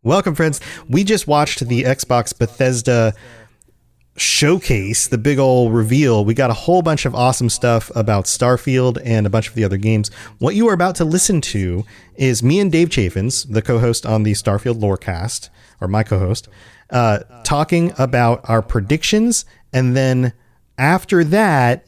Welcome, friends. We just watched the Xbox Bethesda showcase, the big old reveal. We got a whole bunch of awesome stuff about Starfield and a bunch of the other games. What you are about to listen to is me and Dave Chafinz, the co-host on the Starfield Lorecast, or my co-host, talking about our predictions. And then after that,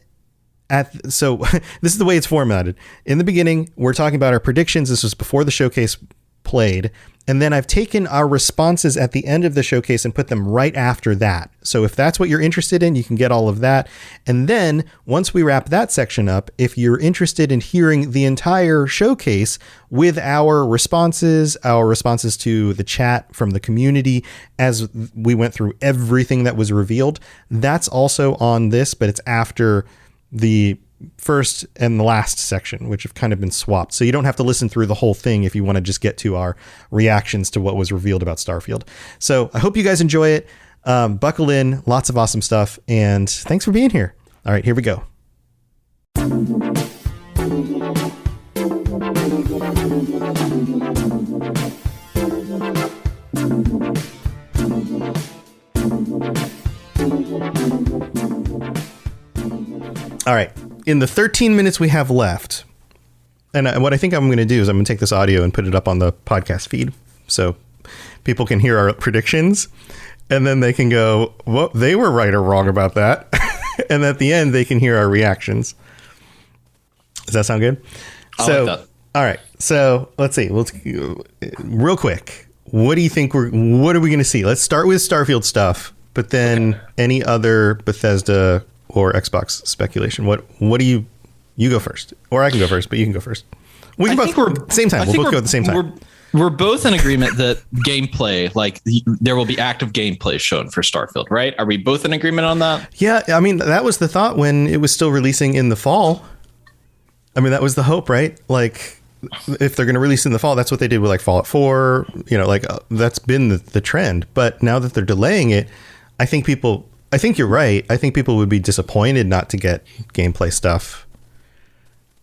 so this is the way it's formatted. In the beginning, we're talking about our predictions. This was before the showcase played. And then I've taken our responses at the end of the showcase and put them right after that. So if that's what you're interested in, you can get all of that. And then once we wrap that section up, if you're interested in hearing the entire showcase with our responses to the chat from the community as we went through everything that was revealed, that's also on this, but it's after the first and the last section, which have kind of been swapped. So you don't have to listen through the whole thing if you want to just get to our reactions to what was revealed about Starfield. So I hope you guys enjoy it. Buckle in, lots of awesome stuff, and thanks for being here. All right, here we go. All right. In the 13 minutes we have left, and what I think I'm going to do is I'm going to take this audio and put it up on the podcast feed so people can hear our predictions, and then they can go, well, they were right or wrong about that. And at the end, they can hear our reactions. Does that sound good? I like that. All right. So let's see. Real quick. What do you think what are we going to see? Let's start with Starfield stuff, but then any other Bethesda or Xbox speculation. What do you go first, or I can go first, but you can go first. We can both same time. We'll both go at the same time. We're both in agreement that gameplay, like there will be active gameplay shown for Starfield, right? Are we both in agreement on that? Yeah, I mean that was the thought when it was still releasing in the fall. I mean that was the hope, right? Like if they're going to release in the fall, that's what they did with like Fallout 4. You know, like that's been the trend. But now that they're delaying it, I think you're right. I think people would be disappointed not to get gameplay stuff.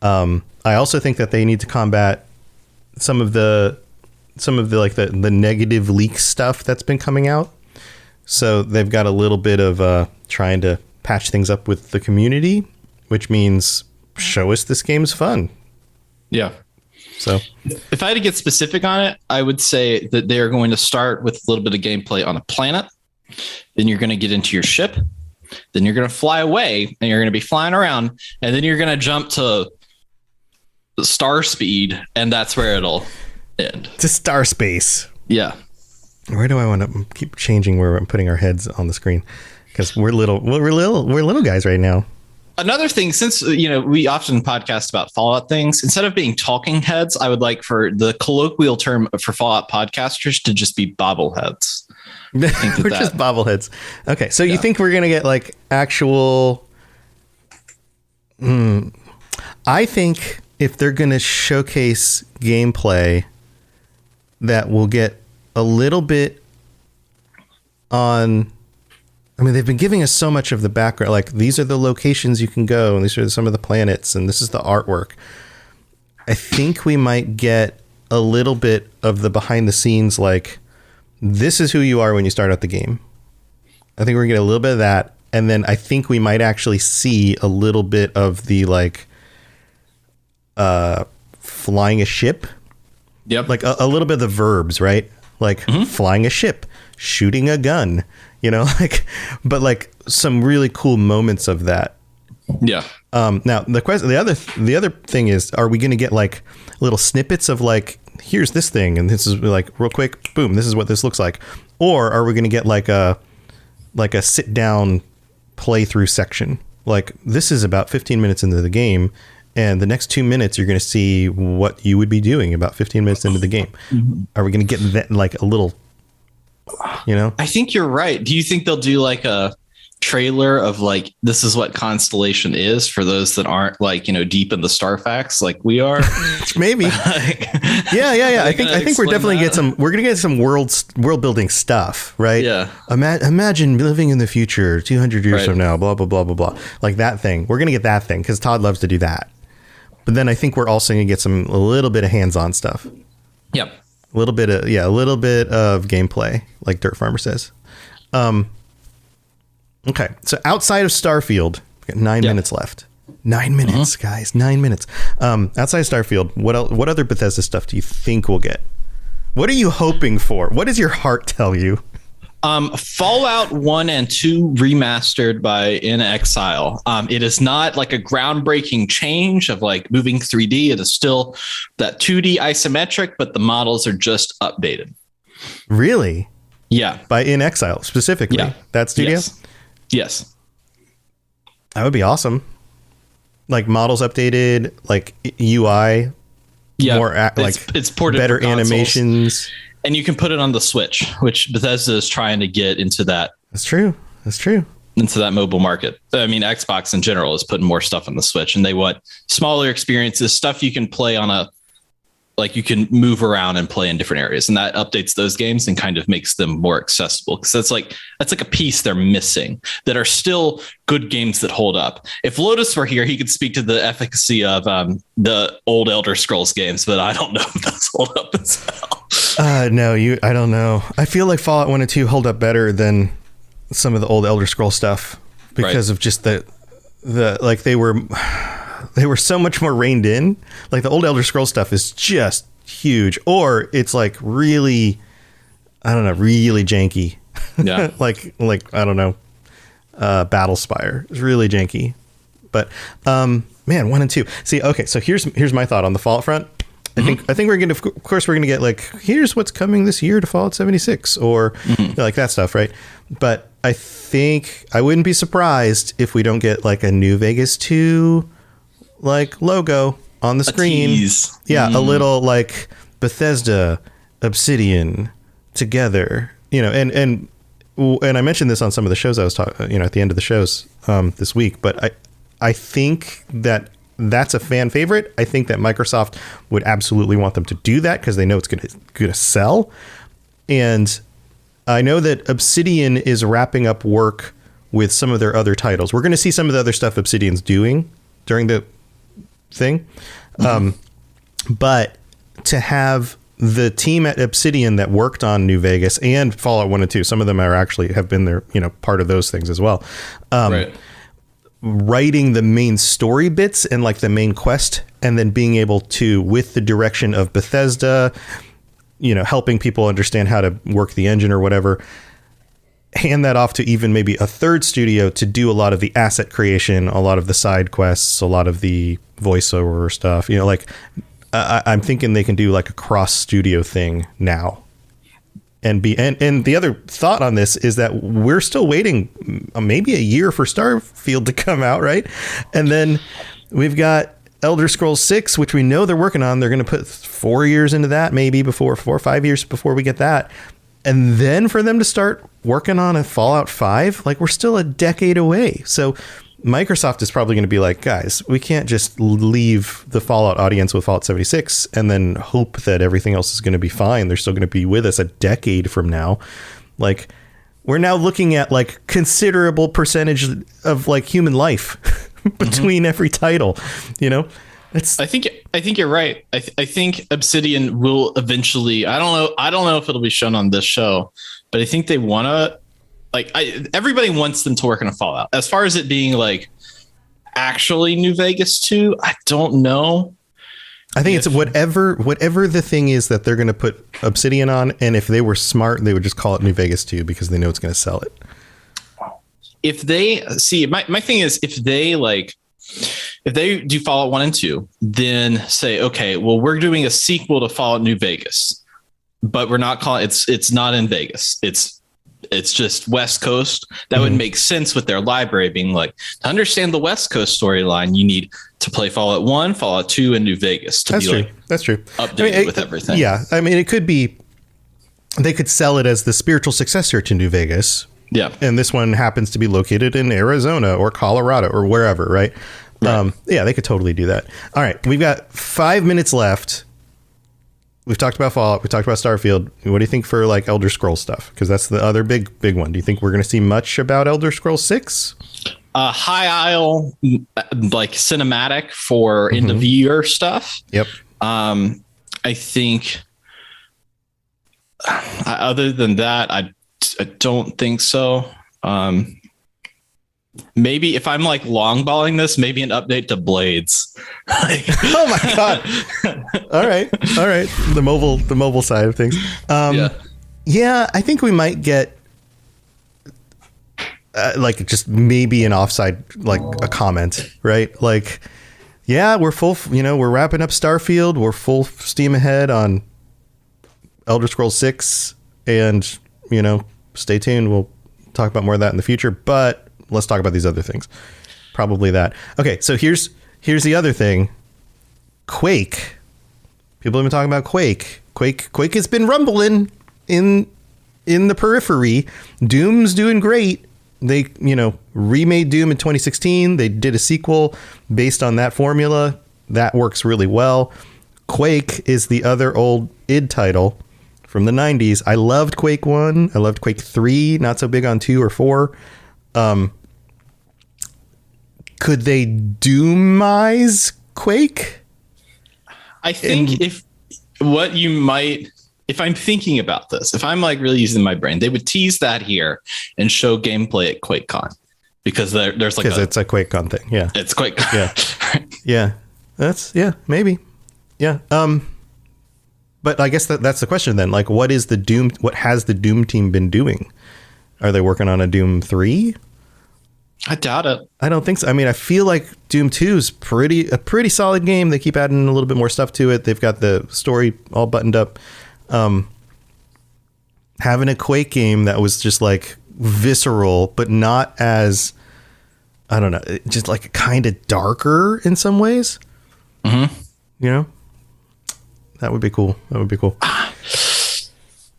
I also think that they need to combat some of the like the negative leak stuff that's been coming out. So they've got a little bit of trying to patch things up with the community, which means show us this game's fun. Yeah. So if I had to get specific on it, I would say that they are going to start with a little bit of gameplay on a planet. Then you're going to get into your ship. Then you're going to fly away and you're going to be flying around. And then you're going to jump to star speed. And that's where it'll end. To star space. Yeah. Where do I want to keep changing where I'm putting our heads on the screen? Because we're little guys right now. Another thing, since, we often podcast about Fallout things, instead of being talking heads, I would like for the colloquial term for Fallout podcasters to just be bobbleheads. We're just bobbleheads. Okay, so you think we're going to get like actual... I think if they're going to showcase gameplay that will get a little bit on... I mean, they've been giving us so much of the background. Like, these are the locations you can go, and these are some of the planets, and this is the artwork. I think we might get a little bit of the behind the scenes, like... This is who you are when you start out the game. I think we're going to get a little bit of that. And then I think we might actually see a little bit of the like flying a ship. Yep. Like a little bit of the verbs, right? Like flying a ship, shooting a gun, like, but like some really cool moments of that. Yeah. Now the other thing is, are we going to get like little snippets of like, here's this thing, and this is like real quick, boom, this is what this looks like? Or are we going to get like a sit down playthrough section? Like, this is about 15 minutes into the game, and the next 2 minutes you're going to see what you would be doing about 15 minutes into the game. Are we going to get that, like a little, I think you're right. Do you think they'll do like a trailer of like, this is what Constellation is for those that aren't like, deep in the star facts like we are? Maybe. Yeah. I think we're definitely we're going to get some world building stuff, right? Yeah. Imagine living in the future 200 years from now, blah, blah, blah, blah, blah. Like that thing. We're going to get that thing because Todd loves to do that. But then I think we're also going to get a little bit of hands-on stuff. Yep. A little bit of gameplay, like Dirt Farmer says. Okay, so outside of Starfield, we've got 9 minutes left. 9 minutes, guys. 9 minutes. Outside of Starfield, what other Bethesda stuff do you think we'll get? What are you hoping for? What does your heart tell you? Fallout 1 and 2 remastered by In Exile. It is not like a groundbreaking change of like moving 3D. It is still that 2D isometric, but the models are just updated. Really? Yeah. By In Exile specifically? Yeah. That studio? Yes. That would be awesome. Like models updated, like UI, more it's ported better animations. And you can put it on the Switch, which Bethesda is trying to get into that. That's true. Into that mobile market. I mean, Xbox in general is putting more stuff on the Switch, and they want smaller experiences, stuff you can play on you can move around and play in different areas, and that updates those games and kind of makes them more accessible, because that's like a piece they're missing that are still good games that hold up. If Lotus were here, he could speak to the efficacy of the old Elder Scrolls games, but I don't know if those hold up as well. No, I don't know. I feel like Fallout 1 and 2 hold up better than some of the old Elder Scrolls stuff because of just the like they were so much more reined in. Like the old Elder Scrolls stuff is just huge, or it's like really, I don't know, really janky. Yeah. like I don't know, Battlespire is really janky. But man, 1 and 2. See, okay, so here's my thought on the Fallout front. I think we're going to, of course, we're going to get like, here's what's coming this year to Fallout 76 or like that stuff, right? But I think I wouldn't be surprised if we don't get like a New Vegas 2 like logo on the screen. Yeah, a little like Bethesda, Obsidian together, and I mentioned this on some of the shows I was talking, at the end of the shows this week, but I think that's a fan favorite. I think that Microsoft would absolutely want them to do that because they know it's going to sell. And I know that Obsidian is wrapping up work with some of their other titles. We're going to see some of the other stuff Obsidian's doing during the thing. But to have the team at Obsidian that worked on New Vegas and Fallout 1 and 2, some of them have been there, part of those things as well. Right. Writing the main story bits and like the main quest, and then being able to, with the direction of Bethesda, helping people understand how to work the engine or whatever, hand that off to even maybe a third studio to do a lot of the asset creation, a lot of the side quests, a lot of the voiceover stuff. I'm thinking they can do like a cross studio thing now. And the other thought on this is that we're still waiting maybe a year for Starfield to come out, right? And then we've got Elder Scrolls 6, which we know they're working on. They're going to put 4 years into that, maybe 4 or 5 years before we get that. And then for them to start working on a Fallout 5, like we're still a decade away. So Microsoft is probably going to be like, guys, we can't just leave the Fallout audience with Fallout 76 and then hope that everything else is going to be fine. They're still going to be with us a decade from now. Like, we're now looking at like considerable percentage of like human life between every title, I think you're right. I think Obsidian will eventually, I don't know if it'll be shown on this show, but I think they want to, everybody wants them to work on a Fallout. As far as it being like actually New Vegas 2, I don't know. I think it's whatever the thing is that they're going to put Obsidian on, and if they were smart, they would just call it New Vegas 2 because they know it's going to sell it. If they see, my thing is, if they do Fallout 1 and 2, then say, okay, well, we're doing a sequel to Fallout New Vegas, but we're not calling it's not in Vegas. It's just West Coast. That would make sense with their library being like, to understand the West Coast storyline, you need to play Fallout 1, Fallout 2, and New Vegas to That's be true. like That's true. Updated with everything. Yeah. I mean, it could be, they could sell it as the spiritual successor to New Vegas. Yeah. And this one happens to be located in Arizona or Colorado or wherever, right? Yeah, they could totally do that. All right. We've got 5 minutes left. We've talked about Fallout. We talked about Starfield. What do you think for like Elder Scrolls stuff? Because that's the other big one. Do you think we're going to see much about Elder Scrolls 6? High Isle, like cinematic for end of year stuff. Yep. I think other than that, I don't think so. Maybe if I'm like longballing this, maybe an update to Blades. Oh my god! All right. The mobile side of things. Yeah, I think we might get like just maybe an offside, like a comment, right? Like, yeah, we're full. We're wrapping up Starfield. We're full steam ahead on Elder Scrolls 6, and stay tuned. We'll talk about more of that in the future, but let's talk about these other things. Probably that. Okay, so here's the other thing. Quake. People have been talking about Quake. Quake has been rumbling in the periphery. Doom's doing great. They, remade Doom in 2016. They did a sequel based on that formula. That works really well. Quake is the other old id title from the 90s. I loved Quake 1. I loved Quake 3. Not so big on 2 or 4. Could they Doomize Quake? I think if I'm thinking about this, if I'm like really using my brain, they would tease that here and show gameplay at QuakeCon, because there's like it's a QuakeCon thing. Yeah, it's QuakeCon. Yeah, maybe. Yeah. But I guess that's the question then. Like, what has the Doom team been doing? Are they working on a Doom 3? I doubt it. I don't think so. I mean, I feel like Doom 2 is a pretty solid game. They keep adding a little bit more stuff to it. They've got the story all buttoned up. Having a Quake game that was just like visceral, but not as, I don't know, just like kind of darker in some ways. Mm-hmm. That would be cool.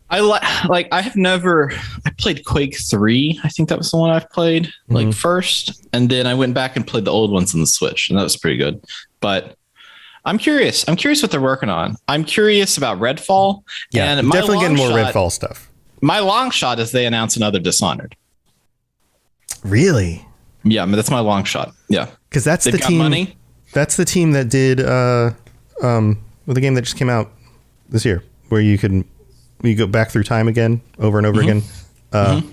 I played Quake 3. I think that was the one I've played first. And then I went back and played the old ones on the Switch, and that was pretty good. But I'm curious what they're working on. I'm curious about Redfall. Yeah, and definitely getting more Redfall stuff. My long shot is they announce another Dishonored. Really? Yeah, that's my long shot. Yeah. Because that's the team. Money. That's the team that did the game that just came out this year, where you go back through time again, over and over again.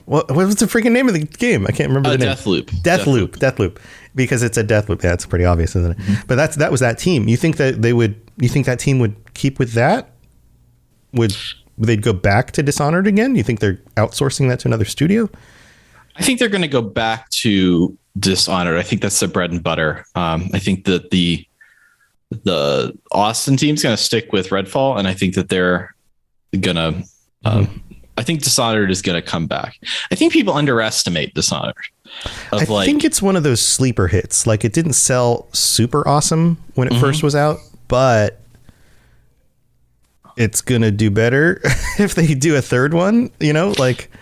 What was the freaking name of the game? I can't remember the name. Deathloop. Because it's a death loop. Yeah, it's pretty obvious, isn't it? Mm-hmm. But that was that team. You think that that team would keep with that? Would they'd go back to Dishonored again? You think they're outsourcing that to another studio? I think they're going to go back to Dishonored. I think that's their bread and butter. I think that the Austin team's going to stick with Redfall, and I think that they're going to I think Dishonored is going to come back. I think people underestimate Dishonored. I think it's one of those sleeper hits. Like, it didn't sell super awesome when it first was out, but it's going to do better if they do a third one, like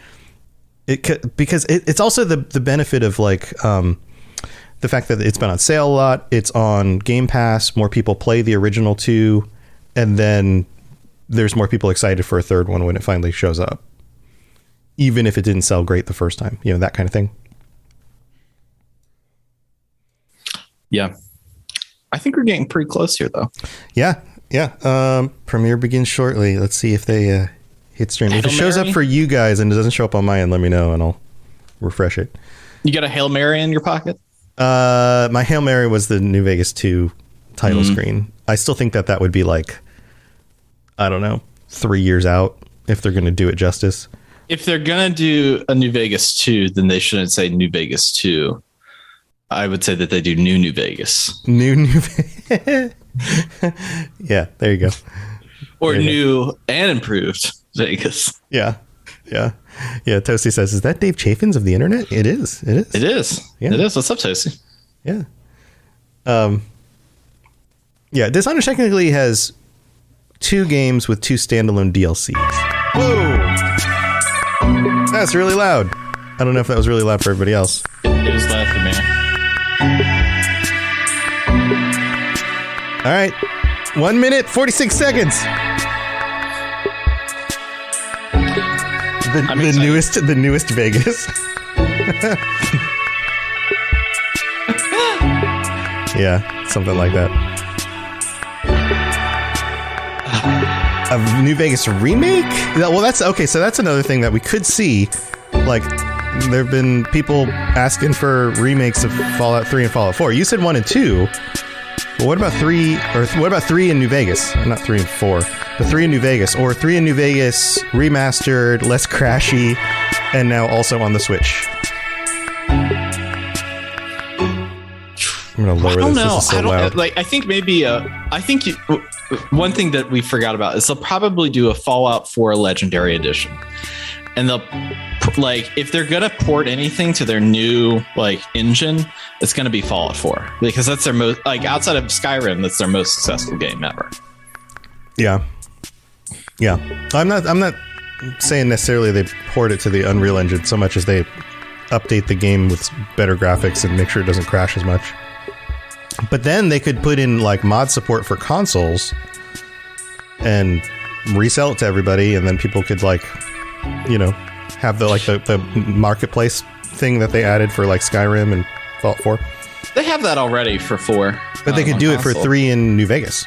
it could, because it's also the benefit of like the fact that it's been on sale a lot. It's on Game Pass. More people play the original 2, and then there's more people excited for a third one when it finally shows up, even if it didn't sell great the first time, that kind of thing. Yeah. I think we're getting pretty close here, though. Yeah. Premiere begins shortly. Let's see if they hit stream. If it shows up for you guys and it doesn't show up on my end, let me know and I'll refresh it. You got a Hail Mary in your pocket? My Hail Mary was the New Vegas 2 title screen. I still think that would be like, I don't know, 3 years out if they're going to do it justice. If they're going to do a New Vegas 2, then they shouldn't say New Vegas 2. I would say that they do New Vegas. New Vegas. Yeah, there you go. Or new and improved Vegas. Yeah. Toasty says, "Is that Dave Chafinz of the internet?" It is. Yeah. It is. What's up, Toasty? Yeah. Yeah. Dishonored technically has 2 games with 2 standalone DLCs. Whoa! That's really loud. I don't know if that was really loud for everybody else. It was loud for me. All right. 1 minute, 46 seconds. The newest Vegas. Yeah, something like that. A New Vegas remake? Well, that's okay. So that's another thing that we could see. Like, there have been people asking for remakes of Fallout 3 and Fallout 4. You said 1 and 2. But what about 3? Or what about 3 in New Vegas? Not 3 and 4. But 3 in New Vegas. Or 3 in New Vegas remastered, less crashy, and now also on the Switch. I'm gonna lower this. This is so loud. Like, I think maybe. One thing that we forgot about is they'll probably do a Fallout 4 Legendary Edition, and they'll if they're gonna port anything to their new engine, it's gonna be Fallout 4 because that's their most outside of Skyrim, that's their most successful game ever. Yeah. I'm not saying necessarily they port it to the Unreal Engine so much as they update the game with better graphics and make sure it doesn't crash as much. But then they could put in mod support for consoles and resell it to everybody, and then people could have the marketplace thing that they added for Skyrim and Fallout 4. They have that already for 4. But they could do console. It for 3 in New Vegas.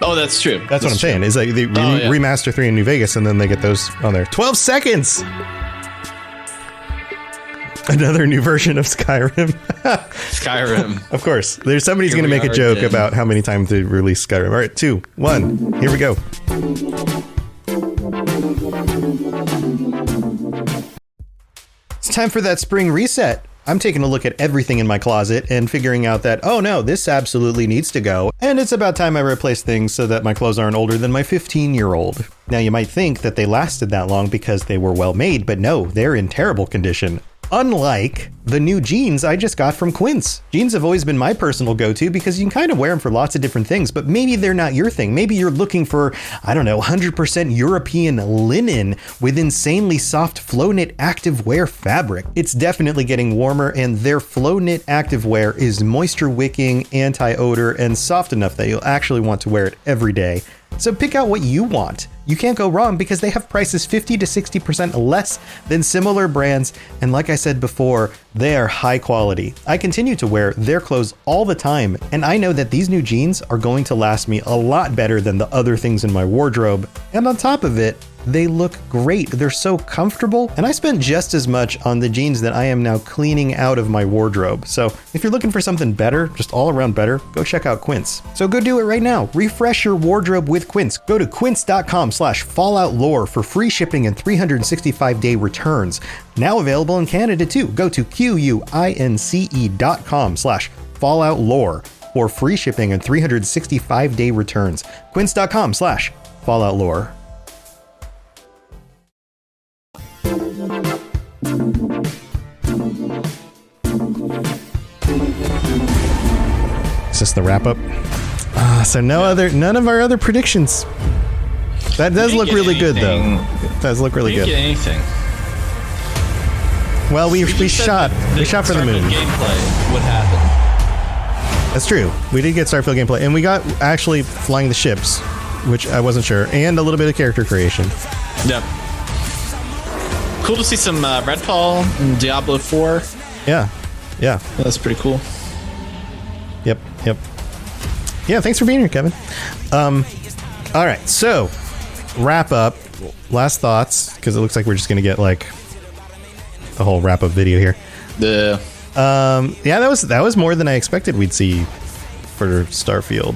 Oh, that's true. That's what I'm saying. Is they remaster 3 in New Vegas, and then they get those on there. 12 seconds! Another new version of Skyrim. Skyrim. Of course. There's somebody's going to make a joke about how many times they release Skyrim. All right, 2, 1. Here we go. It's time for that spring reset. I'm taking a look at everything in my closet and figuring out that, oh no, this absolutely needs to go. And it's about time I replace things so that my clothes aren't older than my 15-year-old. Now you might think that they lasted that long because they were well made, but no, they're in terrible condition. Unlike the new jeans I just got from Quince. Jeans have always been my personal go-to because you can kind of wear them for lots of different things, but maybe they're not your thing. Maybe you're looking for, 100% European linen with insanely soft flow knit activewear fabric. It's definitely getting warmer, and their flow knit activewear is moisture wicking, anti-odor, and soft enough that you'll actually want to wear it every day. So pick out what you want. You can't go wrong because they have prices 50 to 60% less than similar brands. And like I said before, they are high quality. I continue to wear their clothes all the time, and I know that these new jeans are going to last me a lot better than the other things in my wardrobe. And on top of it, they look great. They're so comfortable, and I spent just as much on the jeans that I am now cleaning out of my wardrobe. So if you're looking for something better, just all around better, go check out Quince. So go do it right now. Refresh your wardrobe with Quince. Go to quince.com/falloutlore for free shipping and 365-day returns. Now available in Canada too. Go to quince.com/falloutlore for free shipping and 365-day returns. Quince.com/falloutlore. Is this the wrap up? So none of our other predictions. That does look really good though. It does look really good. Didn't get anything. Well, we shot for the moon. Gameplay would happen. That's true. We did get Starfield gameplay, and we got actually flying the ships, which I wasn't sure, and a little bit of character creation. Yep. Cool to see some Redfall and Diablo 4. Yeah. That's pretty cool. Yep. Yeah, thanks for being here, Kevin. All right, so wrap up. Last thoughts, because it looks like we're just going to get the whole wrap up video here. Yeah, that was more than I expected we'd see for Starfield.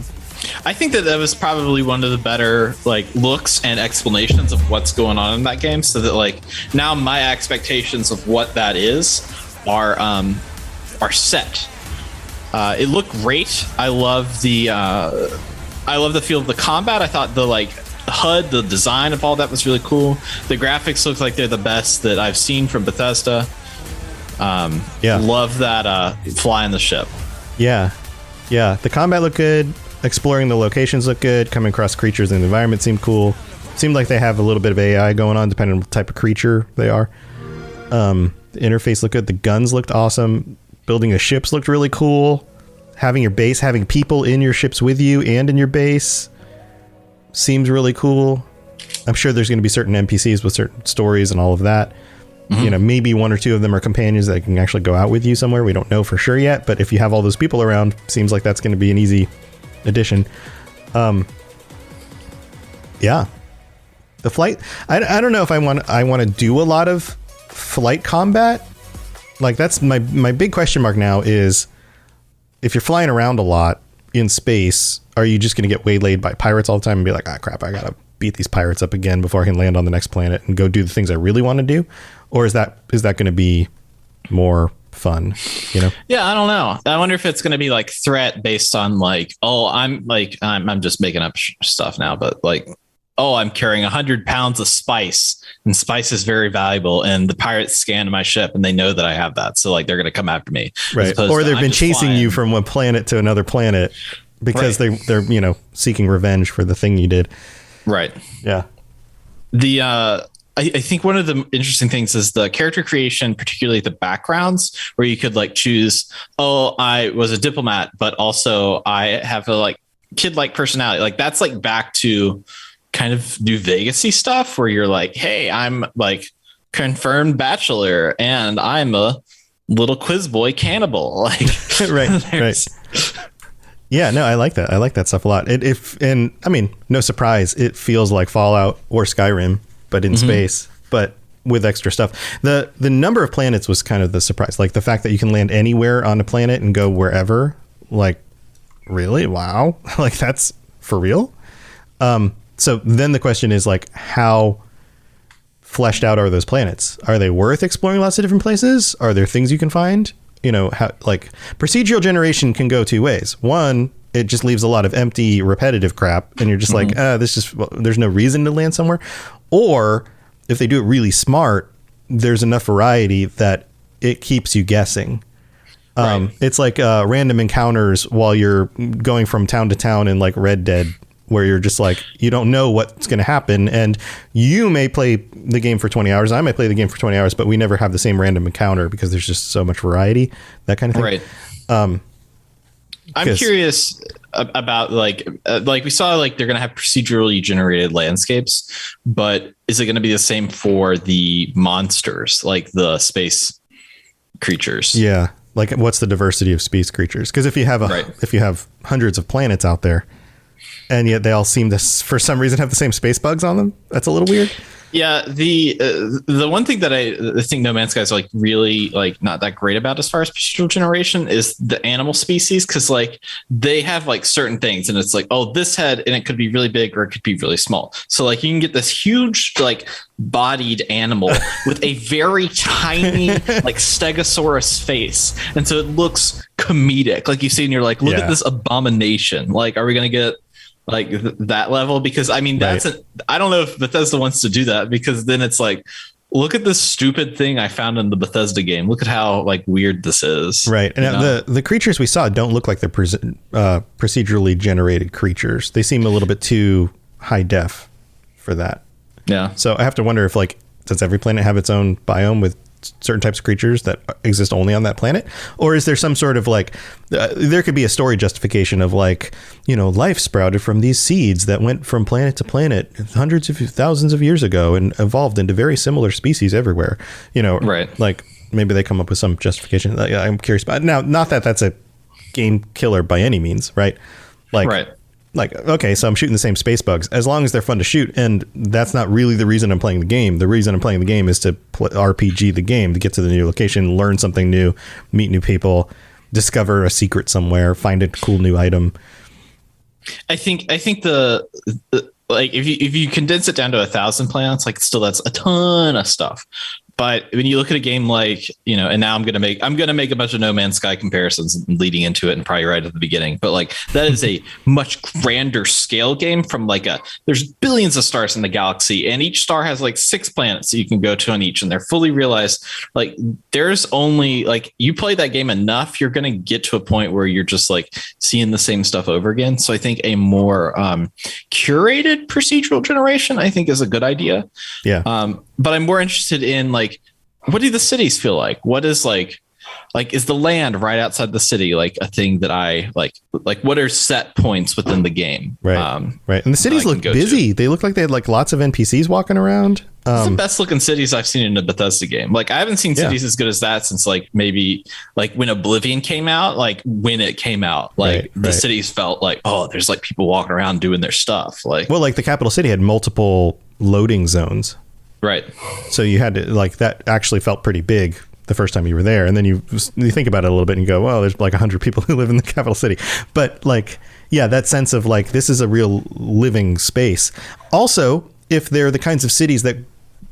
I think that was probably one of the better looks and explanations of what's going on in that game, so that now my expectations of what that is are set. It looked great. I love the feel of the combat. I thought the HUD, the design of all that was really cool. The graphics look like they're the best that I've seen from Bethesda. Love that flying the ship. Yeah. The combat looked good. Exploring the locations looked good. Coming across creatures in the environment seemed cool. Seemed like they have a little bit of AI going on depending on what type of creature they are. The interface looked good. The guns looked awesome. Building the ships looked really cool. Having your base, having people in your ships with you and in your base seems really cool. I'm sure there's going to be certain NPCs with certain stories and all of that. Mm-hmm. Maybe one or two of them are companions that can actually go out with you somewhere. We don't know for sure yet, but if you have all those people around, seems like that's going to be an easy addition. Yeah. The flight, I don't know if I want to do a lot of flight combat. Like, that's my big question mark now is, if you're flying around a lot in space, are you just going to get waylaid by pirates all the time and be like, ah, crap, I got to beat these pirates up again before I can land on the next planet and go do the things I really want to do? Or is that going to be more fun, you know? Yeah, I don't know. I wonder if it's going to be like threat based on like, oh, I'm just making up stuff now, but like, oh, I'm carrying 100 pounds of spice, and spice is very valuable, and the pirates scanned my ship and they know that I have that, so like they're going to come after me. Right. Or they've been chasing you from one planet to another planet because they're seeking revenge for the thing you did. Right. Yeah. I think one of the interesting things is the character creation, particularly the backgrounds, where you could like choose, oh, I was a diplomat, but also I have a like kid-like personality. Like that's like back to kind of New Vegas-y stuff where you're like, hey, I'm like confirmed bachelor and I'm a little quiz boy cannibal. Like right. Yeah, no, I like that. I like that stuff a lot. And I mean, no surprise, it feels like Fallout or Skyrim, but in space, but with extra stuff. The number of planets was kind of the surprise. Like the fact that you can land anywhere on a planet and go wherever, like, really? Wow. Like that's for real. So then the question is like, how fleshed out are those planets? Are they worth exploring lots of different places? Are there things you can find? You know, how, like procedural generation can go two ways. One, it just leaves a lot of empty, repetitive crap, and you're just like, there's no reason to land somewhere. Or if they do it really smart, there's enough variety that it keeps you guessing. It's like random encounters while you're going from town to town in like Red Dead, where you're just like, you don't know what's going to happen. And you may play the game for 20 hours. I might play the game for 20 hours, but we never have the same random encounter because there's just so much variety, that kind of thing. Right. I'm curious about like we saw, like they're going to have procedurally generated landscapes, but is it going to be the same for the monsters, like the space creatures? Yeah. Like what's the diversity of space creatures? Because if you have hundreds of planets out there, and yet they all seem to, for some reason, have the same space bugs on them. That's a little weird. Yeah, the one thing that I think No Man's Sky is like really like not that great about as far as procedural generation is the animal species, because like they have like certain things, and it's like, oh, this head, and it could be really big or it could be really small. So like you can get this huge like bodied animal with a very tiny like stegosaurus face, and so it looks comedic. Like you see, and you're like, look at this abomination. Like, are we gonna get like that level? Because I mean, I don't know if Bethesda wants to do that, because then it's like, look at this stupid thing I found in the Bethesda game. Look at how like weird this is. Right. And the creatures we saw don't look like they're procedurally generated creatures. They seem a little bit too high def for that. Yeah. So I have to wonder if like, does every planet have its own biome with certain types of creatures that exist only on that planet? Or is there some sort of like, there could be a story justification of like, you know, life sprouted from these seeds that went from planet to planet hundreds of thousands of years ago and evolved into very similar species everywhere, you know, right? Like maybe they come up with some justification. I'm curious about now, not that that's a game killer by any means, right? Like, right. Like, okay, so I'm shooting the same space bugs as long as they're fun to shoot. And that's not really the reason I'm playing the game. The reason I'm playing the game is to RPG the game, to get to the new location, learn something new, meet new people, discover a secret somewhere, find a cool new item. I think the like if you condense it down to 1,000 planets, like still that's a ton of stuff. But when you look at a game like, you know, and now I'm gonna make a bunch of No Man's Sky comparisons leading into it, and probably right at the beginning. But like that is a much grander scale game from like there's billions of stars in the galaxy, and each star has like 6 planets that you can go to on each, and they're fully realized. Like there's only like, you play that game enough, you're gonna get to a point where you're just like seeing the same stuff over again. So I think a more curated procedural generation, I think, is a good idea. Yeah. But I'm more interested in like, what do the cities feel like? What is like is the land right outside the city like a thing that I like what are set points within the game? Right. Right. And the cities look busy. They look like they had like lots of NPCs walking around. It's the best looking cities I've seen in a Bethesda game. Like I haven't seen cities as good as that since like maybe like when Oblivion came out, like when it came out, like the cities felt like, oh, there's like people walking around doing their stuff. Like, well, like the capital city had multiple loading zones. Right. So you had to, like, that actually felt pretty big the first time you were there. And then you think about it a little bit and you go, well, there's like 100 people who live in the capital city. But like, yeah, that sense of like, this is a real living space. Also, if they're the kinds of cities that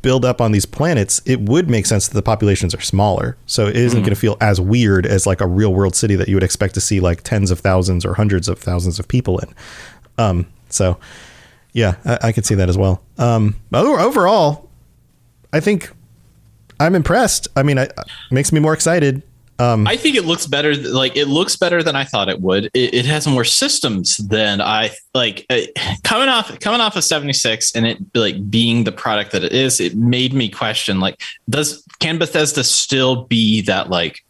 build up on these planets, it would make sense that the populations are smaller. So it isn't going to feel as weird as like a real world city that you would expect to see like tens of thousands or hundreds of thousands of people in. So yeah, I could see that as well. Overall, I think I'm impressed. I mean, it makes me more excited. I think it looks better. Like, it looks better than I thought it would. It has more systems than I like. Coming off of 76 and it like being the product that it is, it made me question, like, can Bethesda still be that like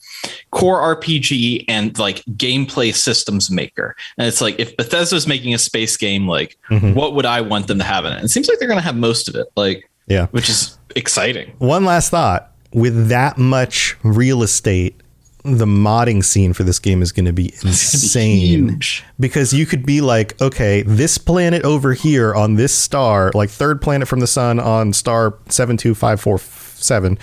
core RPG and like gameplay systems maker? And it's like, if Bethesda's making a space game, like, what would I want them to have in it? It seems like they're going to have most of it. Like, yeah, which is exciting. One last thought: with that much real estate, the modding scene for this game is going to be insane, because you could be like, okay, this planet over here on this star, like third planet from the sun on star 72547,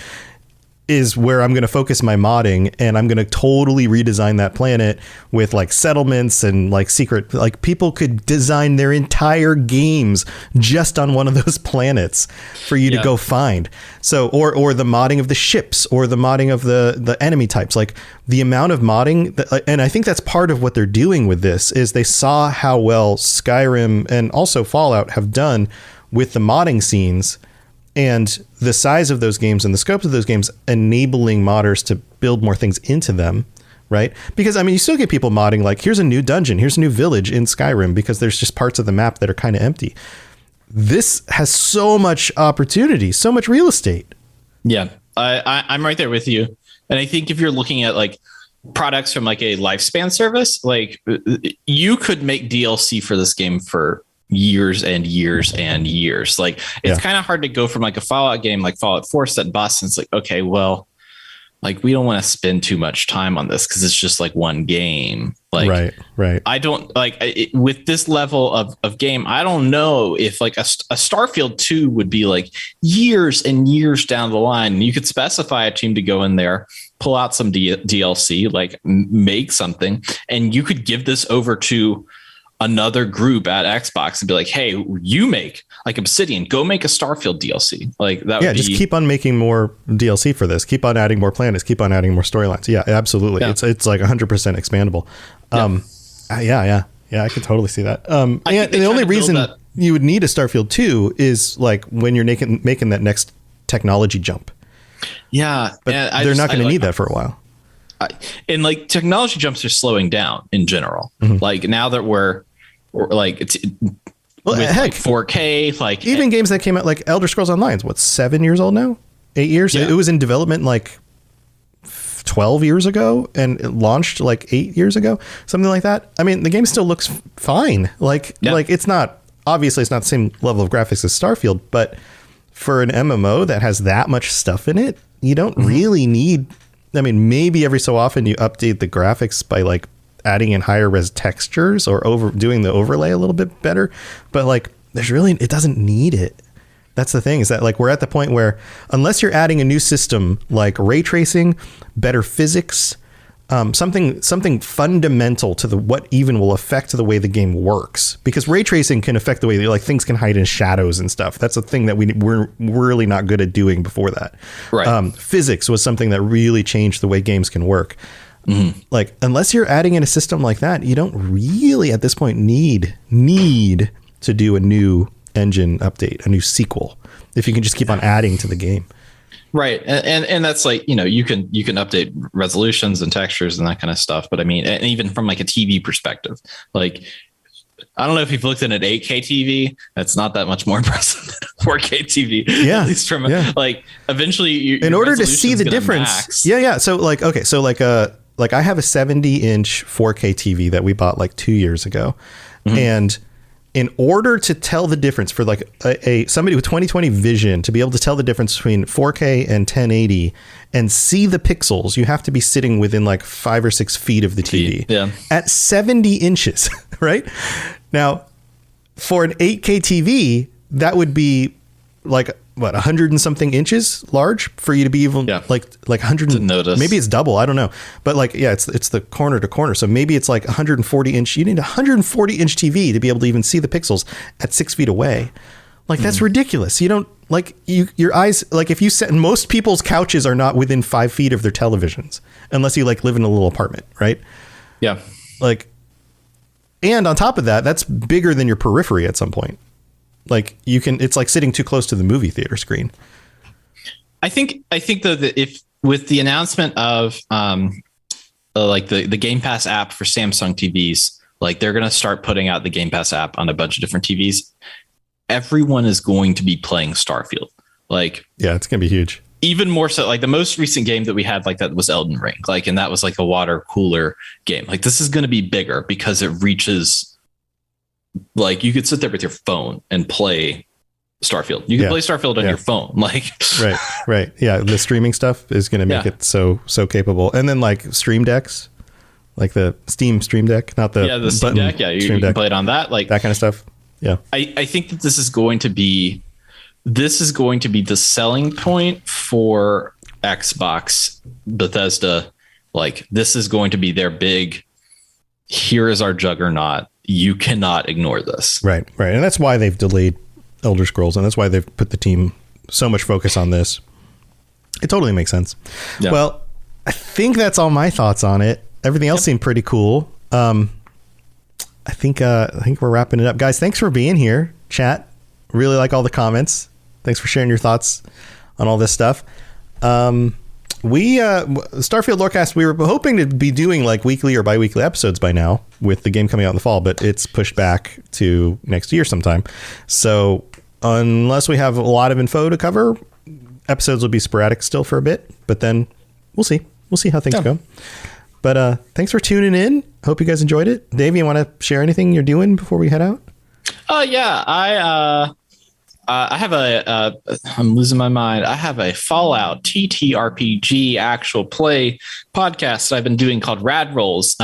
is where I'm going to focus my modding, and I'm going to totally redesign that planet with like settlements and like secret, like people could design their entire games just on one of those planets for you to go find. So, or the modding of the ships, or the modding of the enemy types, like the amount of modding and I think that's part of what they're doing with this, is they saw how well Skyrim and also Fallout have done with the modding scenes, and the size of those games and the scope of those games enabling modders to build more things into them, right? Because, I mean, you still get people modding, like, here's a new dungeon, here's a new village in Skyrim, because there's just parts of the map that are kind of empty. This has so much opportunity, so much real estate. Yeah, I'm right there with you. And I think if you're looking at, like, products from, like, a lifespan service, like, you could make DLC for this game for years and years and years. Like, it's kind of hard to go from like a Fallout game like Fallout 4 set busts, and it's like, okay, well, like, we don't want to spend too much time on this because it's just like one game. Like, right. I don't like with this level of game, I don't know if like a Starfield 2 would be like years and years down the line. You could specify a team to go in there, pull out some DLC, like make something, and you could give this over to another group at Xbox and be like, hey, you make like Obsidian, go make a Starfield DLC. Like, that would be, just keep on making more DLC for this. Keep on adding more planets. Keep on adding more storylines. Yeah, absolutely. Yeah. It's like 100% expandable. Yeah, I could totally see that. And the only reason you would need a Starfield 2 is like when you're making that next technology jump. Yeah, but they're not going to need that for a while. And like, technology jumps are slowing down in general. Like, now that we're like, it's with heck, like 4K, like even games that came out, like Elder Scrolls Online, is what, 7 years old now? 8 years? Yeah. It was in development like 12 years ago, and it launched like 8 years ago, something like that. I mean, the game still looks fine. Like it's not, obviously it's not the same level of graphics as Starfield, but for an MMO that has that much stuff in it, you don't really need, I mean, maybe every so often you update the graphics by like adding in higher res textures or doing the overlay a little bit better. But like, it doesn't need it. That's the thing, is that like, we're at the point where unless you're adding a new system like ray tracing, better physics, something fundamental to what even will affect the way the game works, because ray tracing can affect the way like things can hide in shadows and stuff. That's a thing that we're really not good at doing before that. Right. Physics was something that really changed the way games can work. Like, unless you're adding in a system like that, you don't really at this point need to do a new engine update, a new sequel, if you can just keep on adding to the game. Right. And that's like, you know, you can update resolutions and textures and that kind of stuff. But I mean, and even from like a TV perspective, like, I don't know if you've looked at an 8K TV, that's not that much more impressive than a 4K TV. Yeah. At least from like, eventually in order to see the difference. Max. Yeah. So like, okay. So like I have a 70-inch 4K TV that we bought like 2 years ago. And in order to tell the difference for like somebody with 20/20 vision to be able to tell the difference between 4K and 1080 and see the pixels, you have to be sitting within like 5 or 6 feet of the TV at 70 inches, right? Now, for an 8K TV, that would be like what 100 and something inches large for you to be even like 100 to notice. Maybe it's double, I don't know, but like it's the corner to corner, so maybe it's like 140 inch. You need a 140 inch TV to be able to even see the pixels at 6 feet away. Like that's ridiculous. You don't like your eyes, like if you set, most people's couches are not within 5 feet of their televisions unless you like live in a little apartment, right? Yeah. Like, and on top of that, that's bigger than your periphery at some point. Like it's like sitting too close to the movie theater screen. I think though that if with the announcement of like the Game Pass app for Samsung TVs, like they're going to start putting out the Game Pass app on a bunch of different TVs. Everyone is going to be playing Starfield. Like, yeah, it's going to be huge. Even more so, like the most recent game that we had like that was Elden Ring. Like, and that was like a water cooler game. Like this is going to be bigger because it reaches. Like you could sit there with your phone and play Starfield. You can play Starfield on your phone. Like right. Yeah. The streaming stuff is going to make it so capable. And then like Stream Decks, like the Steam Stream Deck, not the Steam Deck. Yeah. You can play it on that. Like that kind of stuff. Yeah. I think that this is going to be the selling point for Xbox, Bethesda. Like this is going to be their big, here is our juggernaut. You cannot ignore this. Right. And that's why they've delayed Elder Scrolls, and that's why they've put the team so much focus on this. It totally makes sense. Yeah. Well, I think that's all my thoughts on it. Everything else seemed pretty cool. I think we're wrapping it up. Guys, thanks for being here. Chat. Really like all the comments. Thanks for sharing your thoughts on all this stuff. We Starfield Lorecast, we were hoping to be doing like weekly or bi-weekly episodes by now with the game coming out in the fall, but it's pushed back to next year sometime. So unless we have a lot of info to cover, episodes will be sporadic still for a bit, but then we'll see how things go. But thanks for tuning in. Hope you guys enjoyed it. Dave, you want to share anything you're doing before we head out? Yeah, I have I'm losing my mind. I have a Fallout TTRPG actual play podcast that I've been doing called Rad Rolls,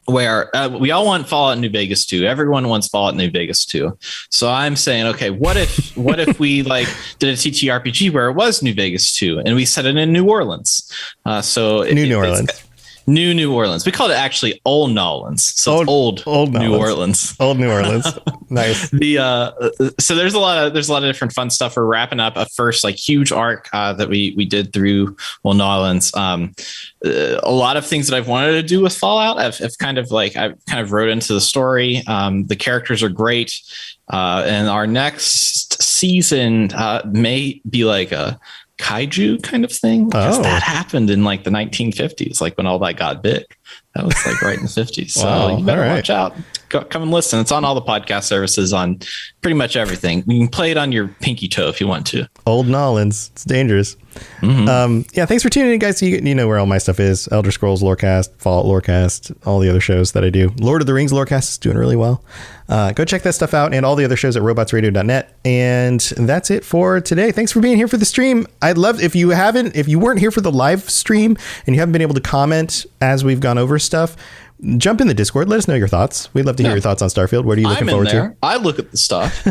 where we all want Fallout New Vegas 2. Everyone wants Fallout New Vegas 2. So I'm saying, okay, what if we like did a TTRPG where it was New Vegas 2 and we set it in New Orleans? New Orleans. New Orleans. We called it actually Old Nolans. So old New Orleans. Old New Orleans. Nice. So there's a lot of different fun stuff. We're wrapping up a first like huge arc that we did through Old Nolans. A lot of things that I've wanted to do with Fallout. I've kind of wrote into the story. The characters are great. And our next season may be like a kaiju kind of thing, because that happened in like the 1950s, like when all that got big. That was like right in the 50s. So you better watch out. Come and listen. It's on all the podcast services, on pretty much everything. You can play it on your pinky toe if you want to. Old Nolans. It's dangerous. Mm-hmm. Thanks for tuning in, guys. You know where all my stuff is. Elder Scrolls Lorecast, Fallout Lorecast, all the other shows that I do. Lord of the Rings Lorecast is doing really well. Go check that stuff out, and all the other shows at robotsradio.net. And that's it for today. Thanks for being here for the stream. I'd love, if you weren't here for the live stream and you haven't been able to comment as we've gone over stuff, jump in the Discord. Let us know your thoughts. We'd love to hear your thoughts on Starfield. What are you looking forward to? I look at the stuff.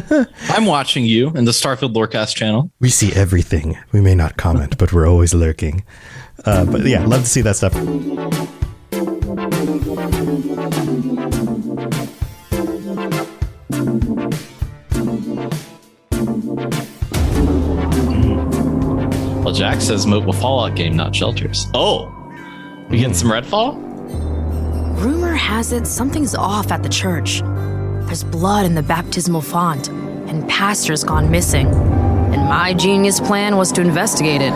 I'm watching you in the Starfield Lorecast channel. We see everything. We may not comment, but we're always lurking. But yeah, love to see that stuff. Well, Jack says mobile Fallout game, not shelters. Oh, we getting some Redfall? Rumor has it something's off at the church. There's blood in the baptismal font, and pastor's gone missing. And my genius plan was to investigate it.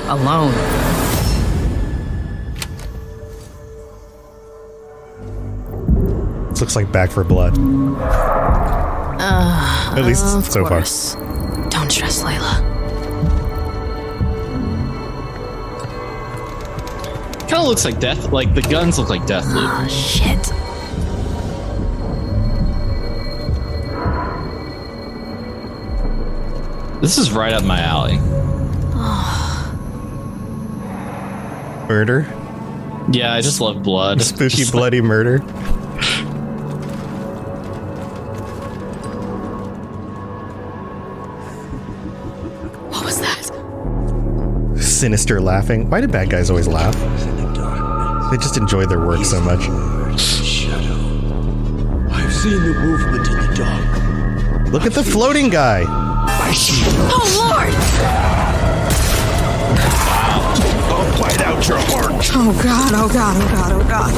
Alone. This looks like Back for Blood. At least so far. Don't stress, Layla. Kind of looks like Death. Like the guns look like Deathloop. Oh, shit. This is right up my alley. Murder? Yeah, I just love blood. Spooky, bloody murder. Sinister laughing. Why do bad guys always laugh? They just enjoy their work so much. Shadow. I've seen the movement in the dark. Look at the floating guy. Oh, Lord! I'll bite out your heart. Oh, God, oh, God, oh, God, oh, God.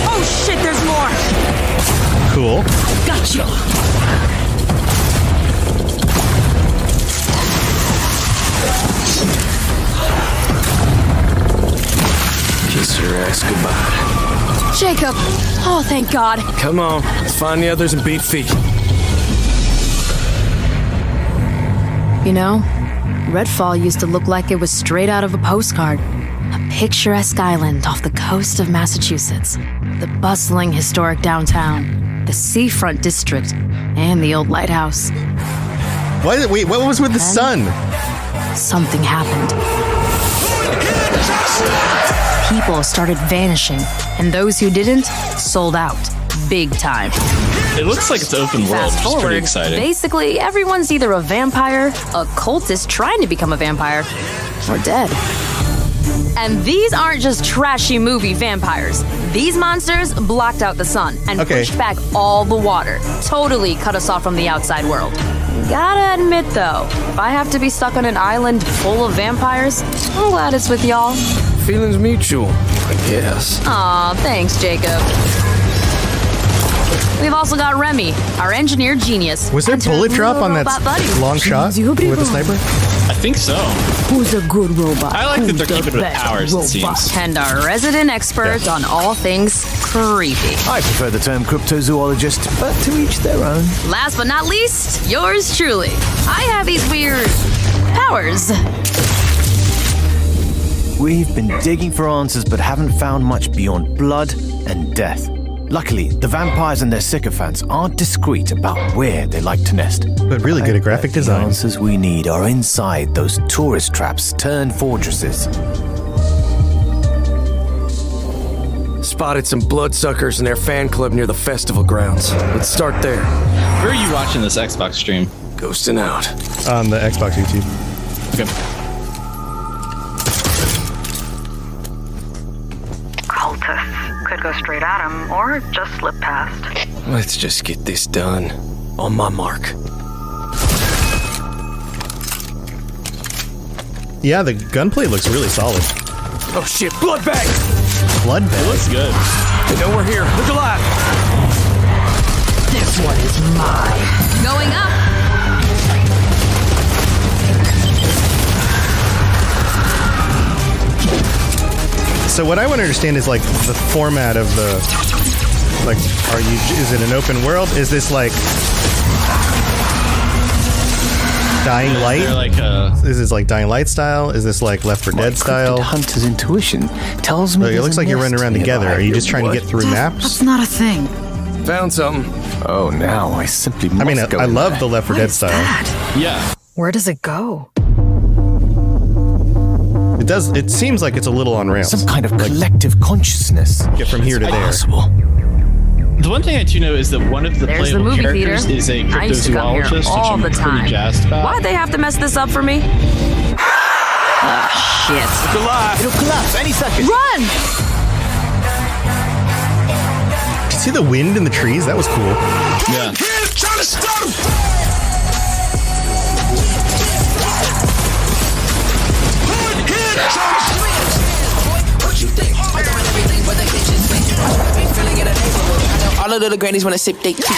Oh, shit, there's more. Cool. Gotcha. Kiss your ass goodbye. Jacob. Oh, thank God. Come on, let's find the others and beat feet. You know, Redfall used to look like it was straight out of a postcard. A picturesque island off the coast of Massachusetts. The bustling historic downtown. The seafront district. And the old lighthouse. Wait, what was with the sun? Something happened. People started vanishing, and those who didn't sold out. Big time. It looks like it's open world, Fast which is pretty forward, exciting. basically everyone's either a vampire, a cultist trying to become a vampire, or dead. And these aren't just trashy movie vampires. These monsters blocked out the sun and pushed back all the water. Totally cut us off from the outside world. Gotta admit though, if I have to be stuck on an island full of vampires, I'm glad it's with y'all. Feelings mutual, I guess. Aw, thanks, Jacob. We've also got Remy, our engineer genius. Was there and her bullet drop on robot that buddy. long shot with the sniper? I think so. Who's a good robot? I like that Who's they're the keeping it with best powers, it robot? seems. And our resident expert on all things creepy. I prefer the term cryptozoologist, but to each their own. Last but not least, yours truly. I have these weird powers. We've been digging for answers but haven't found much beyond blood and death. Luckily, the vampires and their sycophants aren't discreet about where they like to nest. But really good at graphic The design. answers we need are inside those tourist traps turned fortresses. Spotted some bloodsuckers in their fan club near the festival grounds. Let's start there. Where are you watching this Xbox stream? Ghosting out. On the Xbox YouTube. Okay. Cultists could go straight at him or just slip past. Let's just get this done. On my mark. Yeah, the gunplay looks really solid. Oh shit, blood bag! Blood It bag. looks good. They know we're here. Look alive! This one is mine. Going up. So what I want to understand is like the format of the, like, is it an open world? Is this like Dying Light? They're like Is this like Dying Light style? Is this like Left 4 Dead style? Cryptid hunter's intuition tells me. It looks like you're running around together. Are you just trying to get through maps? That's not a thing. Found something. Oh, now I simply must I mean, go I in love there. the Left 4 Dead style. Yeah. Where does it go? It does. It seems like it's a little on rails. Some kind of collective consciousness. Get from here to there. Possible. The one thing I do know is that one of the There's the playable movie characters theater. is a I used to come here cryptozoologist, which all I'm the time. pretty jazzed about. Why'd they have to mess this up for me? Ah, shit. Look alive! It'll collapse any second. Run! Did you see the wind in the trees? That was cool. Yeah. All of the grannies wanna sip they tea. All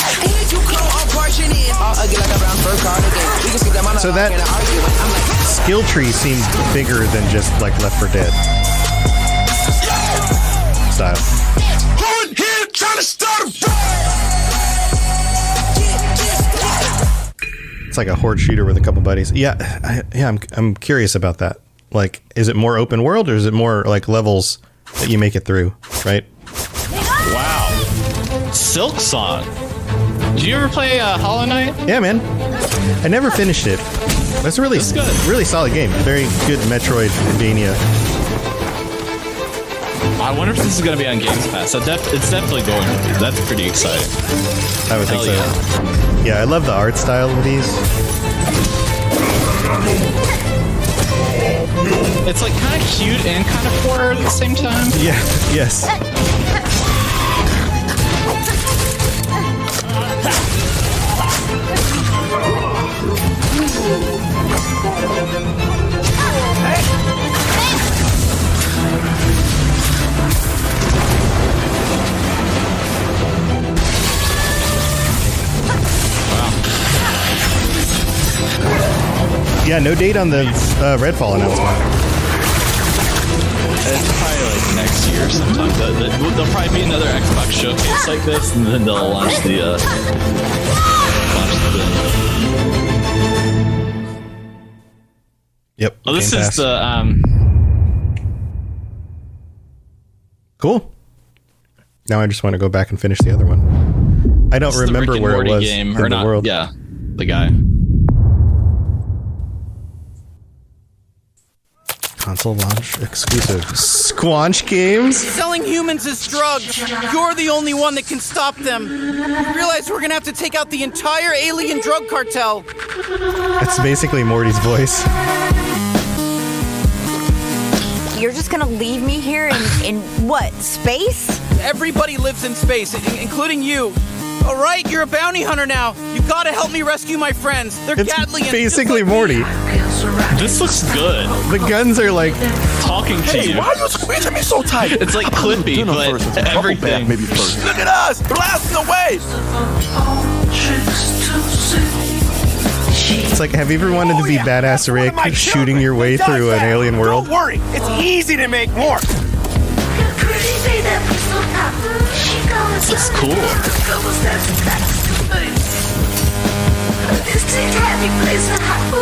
ugly like a brown fur cardigan. We can skip that monologue So that and argue. I'm like, skill tree seems bigger than just like Left 4 Dead style. It's like a horde shooter with a couple buddies. Yeah, I'm curious about that. Like, is it more open world or is it more like levels that you make it through? Right? Wow. Silk Song. Did you ever play Hollow Knight? Yeah, man. I never finished it. That's a really, It's good. really solid game. Very good Metroidvania. I wonder if this is going to be on Games Pass. It's definitely going to be. That's pretty exciting. I would think so. Yeah. Yeah, I love the art style of these. It's like kind of cute and kind of horror at the same time. Yeah, yes. Yeah, no date on the Redfall announcement. It's probably like next year sometime. There'll probably be another Xbox showcase like this, and then they'll launch the. Yep. Oh, this Game is Pass. the. Cool. Now I just want to go back and finish the other one. I don't It's the remember Rick and where it Morty was game, in or the not, world. Yeah, the guy. Console launch exclusive. Squanch Games? Selling humans as drugs. You're the only one that can stop them. Realize we're gonna have to take out the entire alien drug cartel. It's basically Morty's voice. You're just gonna leave me here in what, space? Everybody lives in space, including you. All right, you're a bounty hunter now. You gotta help me rescue my friends. They're It's Gatlians. basically just like Morty. This looks good. The guns are like Talking to you. Why are you squeezing me so tight? It's like Clippy, but everything. Maybe first. Look at us, blasting away. it's like, have you ever wanted to be badass Rick shooting your way through an alien world? Don't worry, it's easy to make more. This is cool.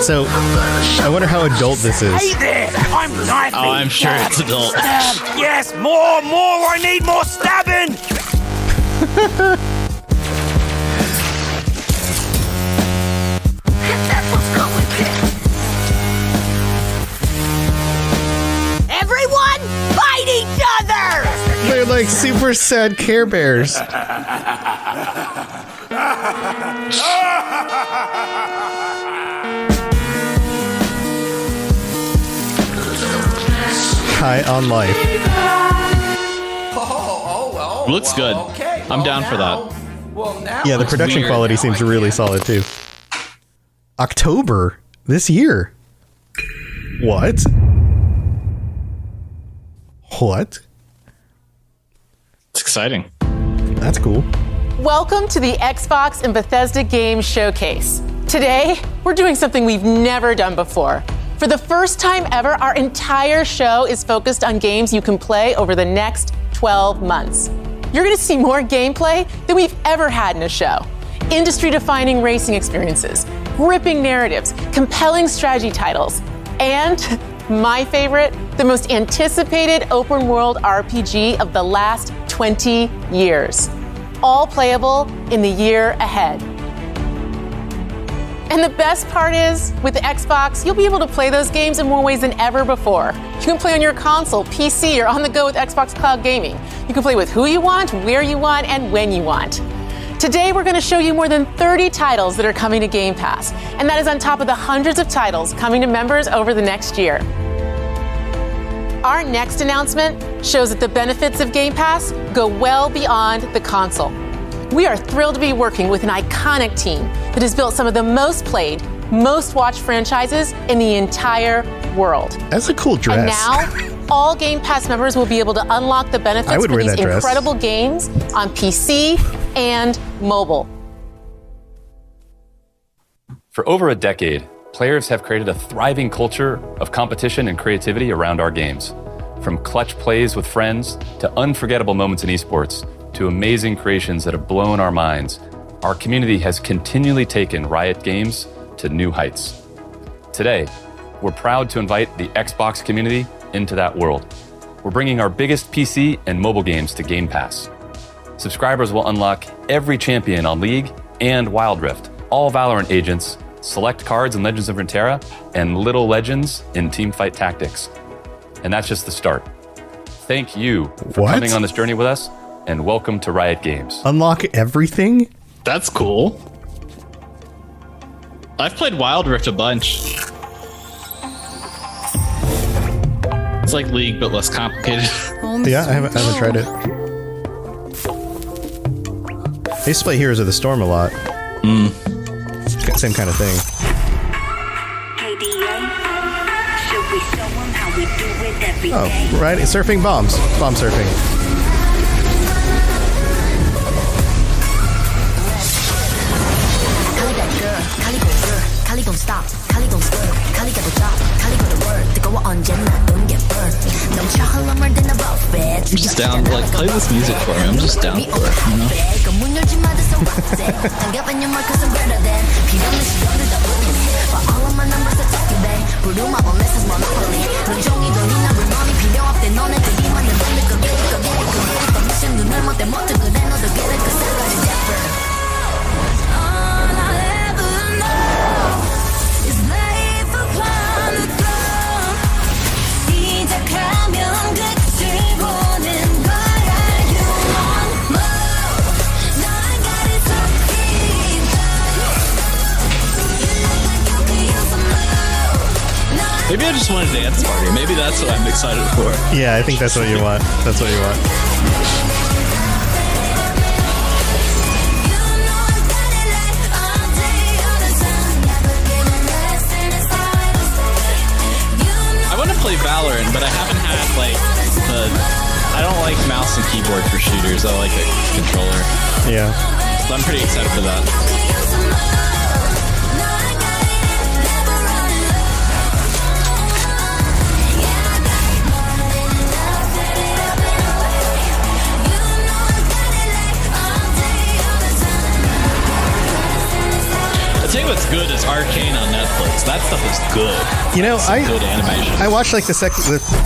So, I wonder how adult this is. Hey there, I'm knifing. Oh, I'm sure it's adult. Yes, more, I need more stabbing. Everyone, fight each other! They're like super sad Care Bears. High on life. Looks good. I'm down for that. Yeah, the production weird. quality seems really solid too. October this year. What? What? It's exciting. That's cool. Welcome to the Xbox and Bethesda Games Showcase. Today, we're doing something we've never done before. For the first time ever, our entire show is focused on games you can play over the next 12 months. You're going to see more gameplay than we've ever had in a show. Industry-defining racing experiences, gripping narratives, compelling strategy titles, and my favorite, the most anticipated open-world RPG of the last 20 years. All playable in the year ahead. And the best part is, with the Xbox, you'll be able to play those games in more ways than ever before. You can play on your console, PC, or on the go with Xbox Cloud Gaming. You can play with who you want, where you want, and when you want. Today, we're going to show you more than 30 titles that are coming to Game Pass, and that is on top of the hundreds of titles coming to members over the next year. Our next announcement shows that the benefits of Game Pass go well beyond the console. We are thrilled to be working with an iconic team that has built some of the most played, most watched franchises in the entire world. That's a cool dress. And now, all Game Pass members will be able to unlock the benefits for these incredible games on PC and mobile. For over a decade, players have created a thriving culture of competition and creativity around our games. From clutch plays with friends to unforgettable moments in esports to amazing creations that have blown our minds, our community has continually taken Riot Games to new heights. Today, we're proud to invite the Xbox community into that world. We're bringing our biggest PC and mobile games to Game Pass. Subscribers will unlock every champion on League and Wild Rift, all Valorant agents, select cards in Legends of Runeterra, and Little Legends in Teamfight Tactics. And that's just the start. thank you for coming on this journey with us, and welcome to Riot Games. Unlock everything? That's cool. I've played Wild Rift a bunch. It's like League, but less complicated. Yeah, I haven't tried it. I used to play Heroes of the Storm a lot. Same kind of thing. Oh, right. Surfing bombs. Bomb surfing. I'm just down, like, play this music for me. I'm just down for it, you know? Maybe I just want a dance party. Maybe that's what I'm excited for. Yeah, I think that's what you want. That's what you want. I want to play Valorant, but I haven't had, like, I don't like mouse and keyboard for shooters. I like a controller. Yeah. So I'm pretty excited for that. I tell you what's good is Arcane on Netflix. That stuff is good. You know, good animation. I watched like the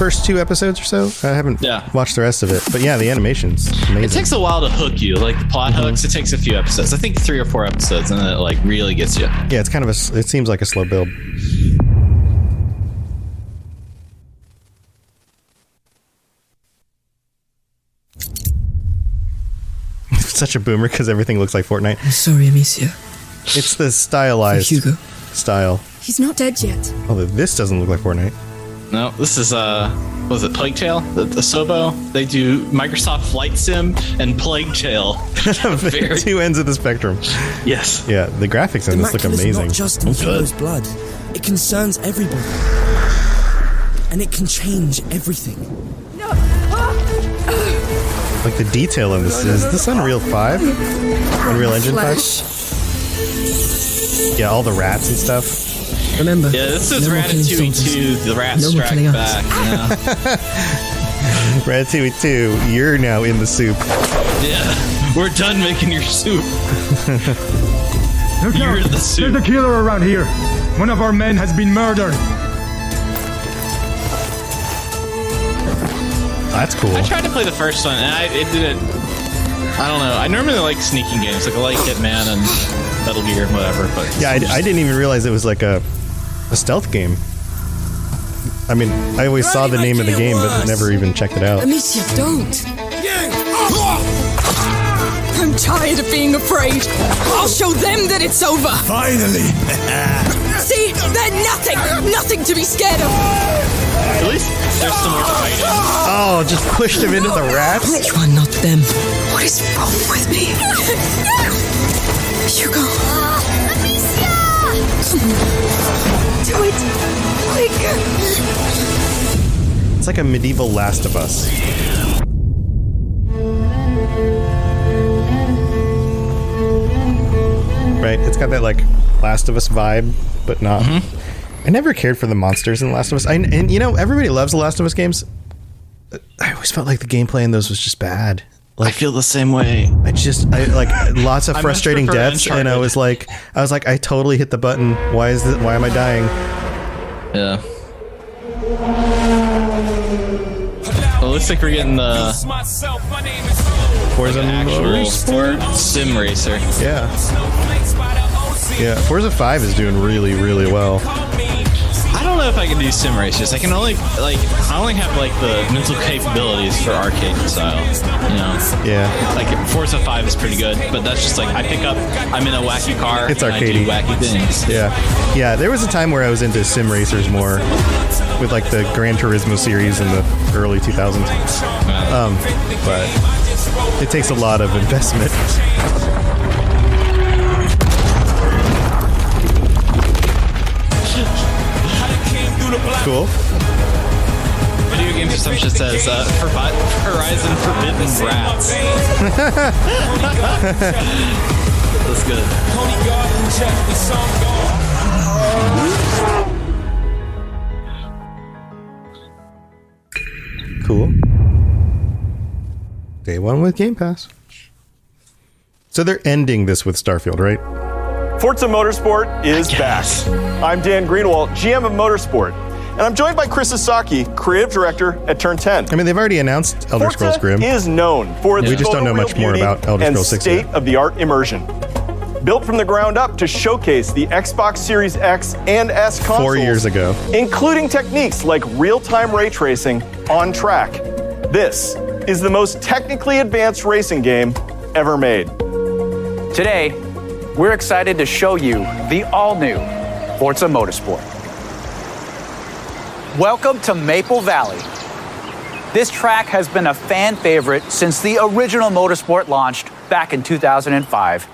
first 2 episodes or so. I haven't watched the rest of it, but yeah, the animation's amazing. It takes a while to hook you, like the plot hooks. It takes a few episodes. I think 3 or 4 episodes, and then it like really gets you. Yeah, it's kind of it seems like a slow build. Such a boomer because everything looks like Fortnite. I'm sorry, Amicia. It's the stylized Hugo. Style. He's not dead yet. Although this doesn't look like Fortnite. No, this is what was it, Plague Tale? The Sobo? They do Microsoft Flight Sim and Plague Tale. 2 ends of the spectrum. Yes. Yeah, the graphics in this look amazing. Not just in Hero's blood. It concerns everybody. And it can change everything. Like the detail in this. Is this Unreal 5? Unreal Engine 5? Yeah, all the rats and stuff. Remember. Yeah, this is Ratatouille 2, the rats strike back. Ratatouille 2, you're now in the soup. Yeah, we're done making your soup. You're the soup. There's a killer around here. One of our men has been murdered. That's cool. I tried to play the first one, and it didn't. I don't know. I normally like sneaking games. Like I like Hitman and Metal Gear and whatever. But yeah, I didn't even realize it was like a stealth game. I mean, I always saw the name of the game, but never even checked it out. Amicia, don't. I'm tired of being afraid. I'll show them that it's over. Finally. See, they're nothing to be scared of. At least there's some more fighting. Oh, just pushed him into the rats? You are not them. What is wrong with me? Hugo. Amicia! Do it. Quick. It's like a medieval Last of Us. Right? It's got that like Last of Us vibe, but not. I never cared for the monsters in The Last of Us. And you know, everybody loves The Last of Us games. I always felt like the gameplay in those was just bad. Like, I feel the same way. I like lots of frustrating deaths, and I was like, I totally hit the button. Why am I dying? Yeah. Well, it looks like we're getting the Forza actual sim racer. Yeah. Yeah, Forza 5 is doing really, really well. I don't know. know if I can do sim races. I only have like the mental capabilities for arcade style. You know? Yeah. Like Forza 5 is pretty good, but that's just like I'm in a wacky car. It's and arcadey. I do wacky things. Yeah. There was a time where I was into sim racers more, with like the Gran Turismo series in the early 2000s. But it takes a lot of investment. Cool. Video Games Assumption says Horizon Forbidden Rats. That's good. Cool. Day one with Game Pass. So they're ending this with Starfield, right? Forza Motorsport is back. I'm Dan Greenwald, GM of Motorsport, and I'm joined by Chris Sasaki, creative director at Turn 10. I mean, they've already announced Elder Scrolls Grim. Is known for its we just don't know much more about Elder Scrolls 6 and state-of-the-art immersion. Built from the ground up to showcase the Xbox Series X and S consoles 4 years ago, including techniques like real-time ray tracing on track. This is the most technically advanced racing game ever made. Today, we're excited to show you the all-new Forza Motorsport. Welcome to Maple Valley. This track has been a fan favorite since the original Motorsport launched back in 2005.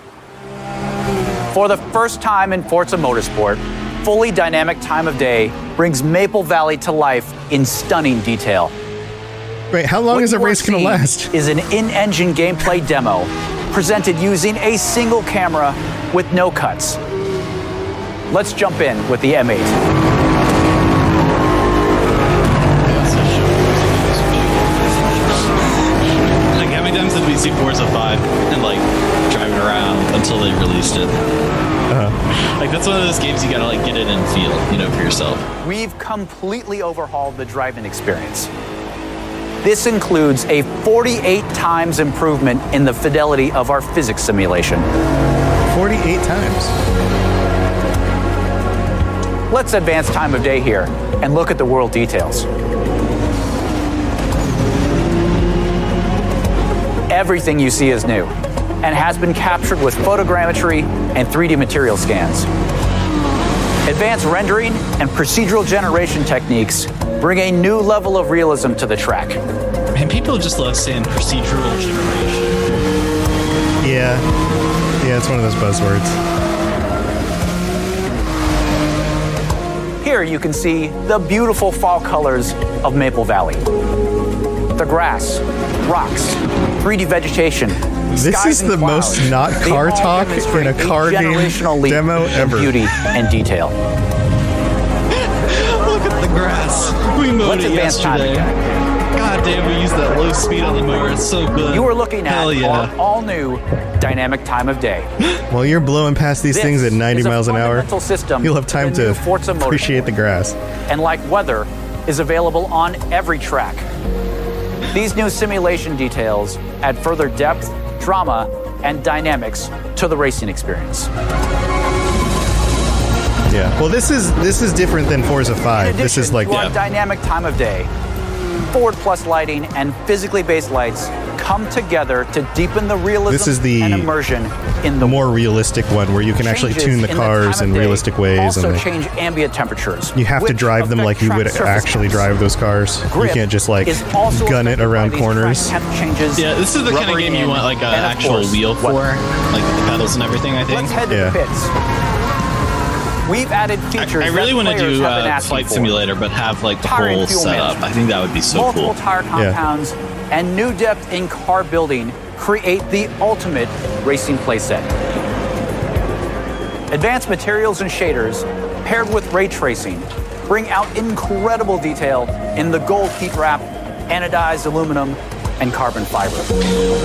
For the first time in Forza Motorsport, fully dynamic time of day brings Maple Valley to life in stunning detail. Wait, how long is a race going to last? Is an in-engine gameplay demo presented using a single camera with no cuts. Let's jump in with the M8. Like, how many times did we see Forza 5 and like driving around until they released it? Like, that's one of those games you gotta like get in and feel, for yourself. We've completely overhauled the driving experience. This includes a 48 times improvement in the fidelity of our physics simulation. 48 times. Let's advance time of day here and look at the world details. Everything you see is new and has been captured with photogrammetry and 3D material scans. Advanced rendering and procedural generation techniques bring a new level of realism to the track. Man, people just love saying procedural generation. Yeah, it's one of those buzzwords. Here you can see the beautiful fall colors of Maple Valley. The grass, rocks, 3D vegetation. This is the most not car talk in a car game demo ever. Beauty and detail. Look at the grass. We mowed it yesterday. God damn, we used that low speed on the mower. It's so good. You are looking at our all-new dynamic time of day. While you're blowing past these things at 90 miles an hour, you'll have time to appreciate the grass. And like weather, is available on every track. These new simulation details add further depth, drama, and dynamics to the racing experience. Yeah. Well, this is different than Forza 5. This is like dynamic time of day. Forward plus lighting and physically based lights come together to deepen the realism and immersion in the more realistic one where you can actually tune the cars in realistic ways. Also and change ambient temperatures. You have to drive them like you would actually drive those cars. You can't just like gun it around corners. Yeah, this is the kind of game you want like an actual wheel for, like the pedals and everything, I think. Let's head to the pits. We've added features. I really want to do Flight Simulator, but have like the whole setup. I think that would be so cool. Multiple tire compounds and new depth in car building create the ultimate racing playset. Advanced materials and shaders paired with ray tracing bring out incredible detail in the gold heat wrap, anodized aluminum, and carbon fiber.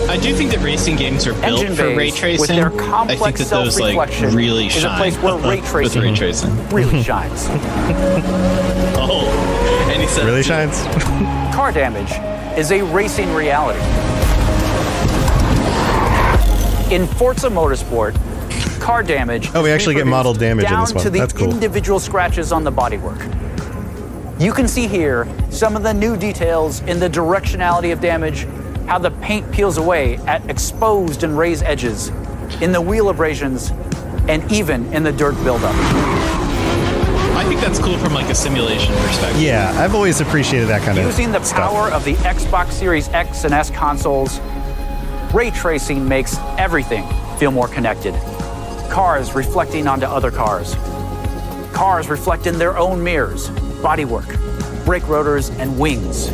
I do think that racing games are built for ray tracing. With their complex I think that those like really is shine a place where ray tracing really shines. Oh, and he said really shines. Car damage is a racing reality. In Forza Motorsport, car damage we actually get modeled damage in this one. down to the That's cool. individual scratches on the bodywork. You can see here some of the new details in the directionality of damage, how the paint peels away at exposed and raised edges, in the wheel abrasions, and even in the dirt buildup. I think that's cool from like a simulation perspective. Yeah, I've always appreciated that kind of Using the power of the Xbox Series X and S consoles, ray tracing makes everything feel more connected. Cars reflecting onto other cars. Cars reflect in their own mirrors, bodywork, brake rotors, and wings.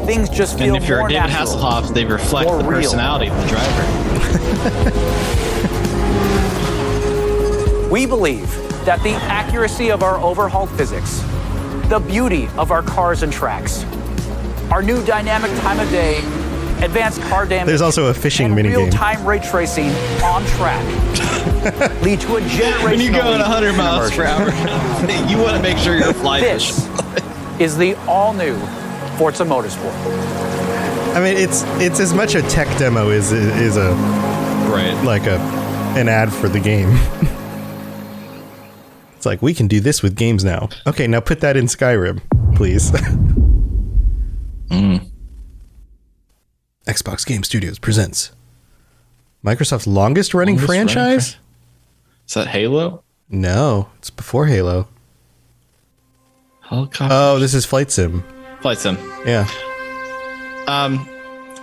Things just feel more natural. And if you're David Hasselhoff, they reflect the personality of the driver. We believe that the accuracy of our overhauled physics, the beauty of our cars and tracks, our new dynamic time of day, advanced car damage, there's also a fishing and minigame. real-time ray tracing on track lead to a generational When you go at 100 miles per hour, you want to make sure you're fly fishing. This is the all-new Forza Motorsport. I mean, it's as much a tech demo as a an ad for the game. It's like, we can do this with games now. Okay, now put that in Skyrim, please. Xbox Game Studios presents Microsoft's longest running franchise? Is that Halo? No, it's before Halo. Oh, this is Flight Sim. Flight Sim. Yeah.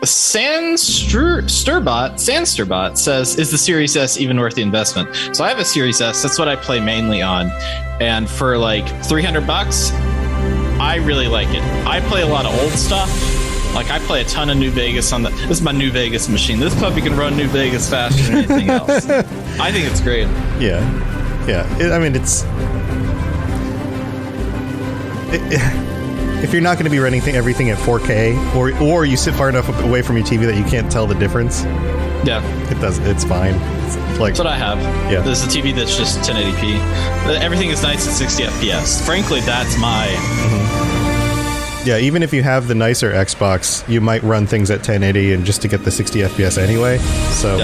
Sandsturbot says, is the Series S even worth the investment? So I have a Series S. That's what I play mainly on. And for like $300, I really like it. I play a lot of old stuff. Like, I play a ton of New Vegas on this is my New Vegas machine. This puppy can run New Vegas faster than anything else. I think it's great. Yeah. I mean, if you're not going to be running everything at 4K, or you sit far enough away from your TV that you can't tell the difference, it's fine. It's like, that's what I have. Yeah. There's a TV that's just 1080p. Everything is nice at 60 FPS. Frankly, that's my... Yeah, even if you have the nicer Xbox, you might run things at 1080 and just to get the 60 FPS anyway. So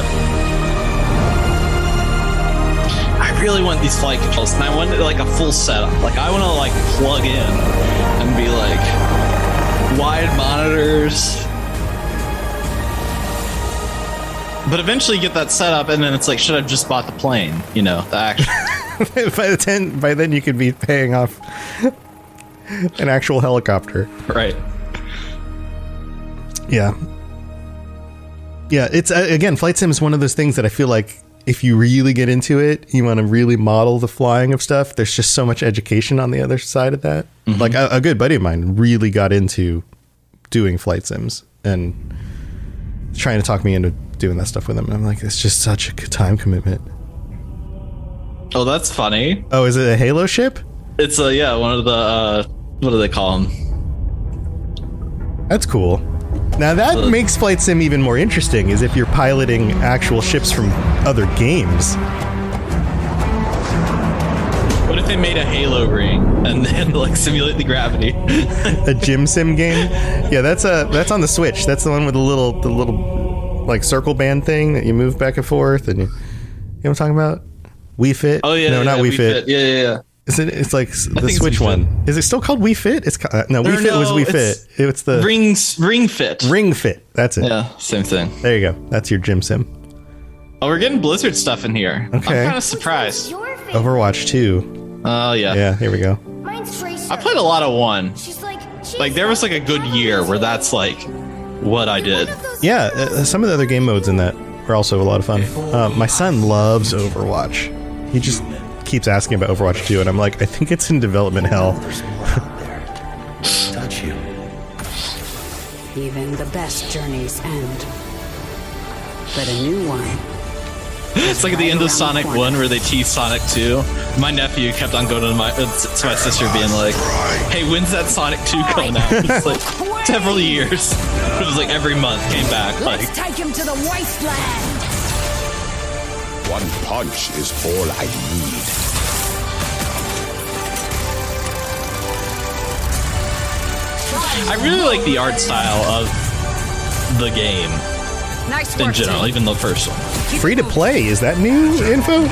I really want these flight controls, and I want like a full setup. Like, I want to like plug in and be like wide monitors. But eventually you get that set up, and then it's like, should I have just bought the plane? You know, the action. by then you could be paying off an actual helicopter. Right. Yeah, it's again, Flight Sim is one of those things that I feel like if you really get into it, you want to really model the flying of stuff. There's just so much education on the other side of that. Mm-hmm. Like a good buddy of mine really got into doing flight sims and trying to talk me into doing that stuff with him. And I'm like, it's just such a time commitment. Oh, that's funny. Oh, is it a Halo ship? It's one of the what do they call them? That's cool. Now that makes Flight Sim even more interesting, is if you're piloting actual ships from other games. What if they made a Halo ring and then like simulate the gravity? A gym sim game? Yeah, that's on the Switch. That's the one with the little like circle band thing that you move back and forth, and you know what I'm talking about? Wii Fit? Oh yeah, no, not Wii Fit. Yeah. It's like the Switch one. Is it still called Wii Fit? Wii Fit was Wii Fit. It's the Ring Fit. Ring Fit. That's it. Yeah, same thing. There you go. That's your gym sim. Oh, we're getting Blizzard stuff in here. Okay. I'm kind of surprised. Overwatch 2. Oh yeah. Yeah. Here we go. I played a lot of 1. Like there was like a good year where that's like what I did. Yeah. Some of the other game modes in that are also a lot of fun. My son loves Overwatch. He just keeps asking about Overwatch 2, and I'm like, I think it's in development hell. Touch you. Even the best journeys end, but a new one. It's like at the end of Sonic 1 where they tease Sonic 2. My nephew kept on going to my sister being like, hey, when's that Sonic 2 coming out? It's like several years. It was like every month came back. Like, let's take him to the wasteland. One punch is all I need. I really like the art style of the game. Nice in work, general, team. even the first one. Free to play, is that new info?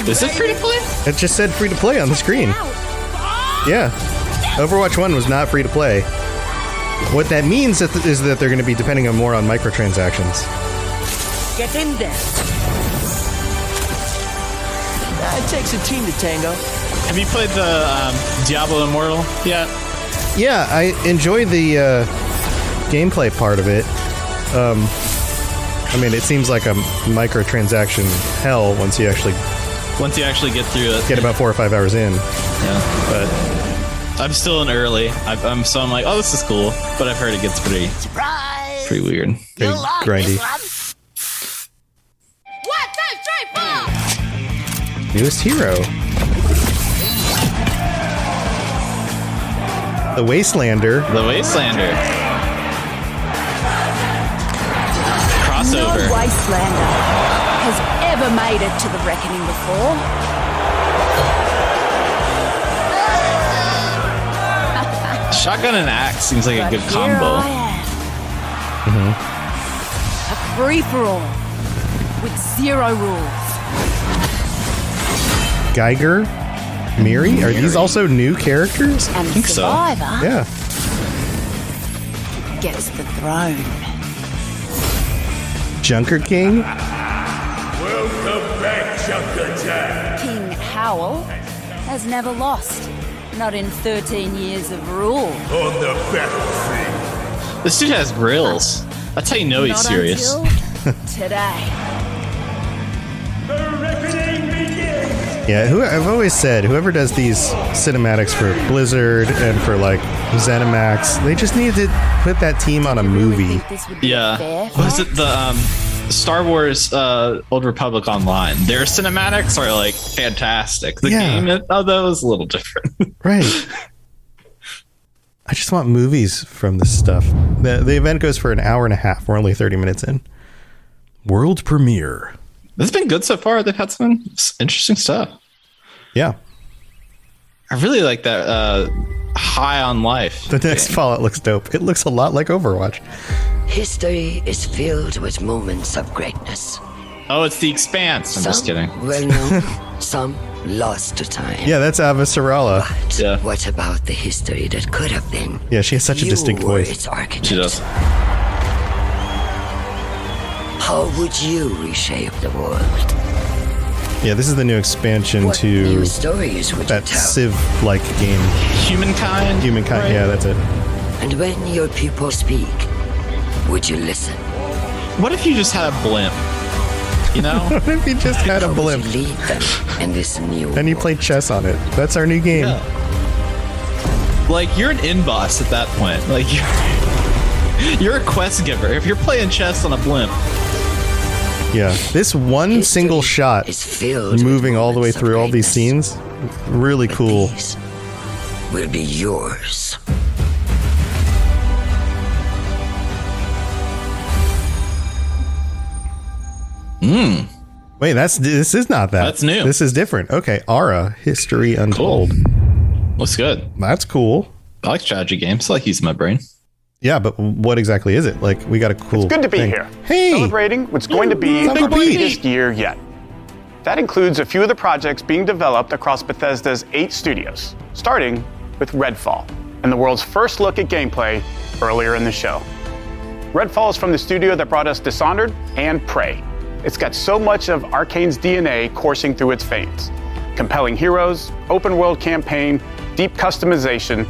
Is it free to play? It just said free to play on the screen. Yeah. Overwatch 1 was not free to play. What that means is that they're going to be depending on more on microtransactions. Get in there. It takes a team to tango. Have you played the Diablo Immortal yet? Yeah, I enjoy the gameplay part of it. I mean, it seems like a microtransaction hell once you actually get through it. Get about 4 or 5 hours in. Yeah, but I'm still in early. I'm like, oh, this is cool, but I've heard it gets pretty weird, pretty grindy. Newest hero. The Wastelander. Crossover. No Wastelander has ever made it to the reckoning before. Shotgun and axe seems like a good combo. A free-for-all with 0 rules. Geiger, Miri, are these also new characters? And the survivor Yeah. gets the throne. Junker King. Welcome back, Junker Jack. King Howell has never lost. Not in 13 years of rule. On the battlefield. This dude has grills. That's how you know he's Not serious. until today. The reckoning begins. Yeah, I've always said whoever does these cinematics for Blizzard and for like ZeniMax, they just need to put that team on a movie. Yeah. Was it the Star Wars Old Republic Online? Their cinematics are like fantastic. The game, although, is a little different. Right. I just want movies from this stuff. The event goes for an hour and a half. We're only 30 minutes in. World premiere. It's been good so far. They've had some interesting stuff. Yeah. I really like that High on Life. The next Fallout looks dope. It looks a lot like Overwatch. History is filled with moments of greatness. Oh, it's The Expanse. I'm just kidding. Well known, some lost to time. Yeah, that's Ava Sarala. But what about the history that could have been? Yeah, she has such a distinct You were voice. its architect. She does. How would you reshape the world? Yeah, this is the new expansion What to new stories would that you tell? Civ-like game. Humankind? Humankind, yeah, that's it. And when your people speak, would you listen? What if you just had a blimp? You know? What if you just had a blimp? Lead them in this new And you play chess on it. That's our new game. Yeah. Like, you're an in-boss at that point. Like, you're a quest giver. If you're playing chess on a blimp. Yeah, this one single shot moving all the way through all these scenes, really cool. Will be yours. Wait, this is not that. That's new. This is different. Okay, Ara, History Untold. Looks good. That's cool. I like strategy games. I like using my brain. Yeah, but what exactly is it? Like, we got a cool It's good to be thing. here. Hey! Celebrating what's going to be Son the of a bitch. biggest year yet. That includes a few of the projects being developed across Bethesda's 8 studios, starting with Redfall, and the world's first look at gameplay earlier in the show. Redfall is from the studio that brought us Dishonored and Prey. It's got so much of Arcane's DNA coursing through its veins. Compelling heroes, open world campaign, deep customization.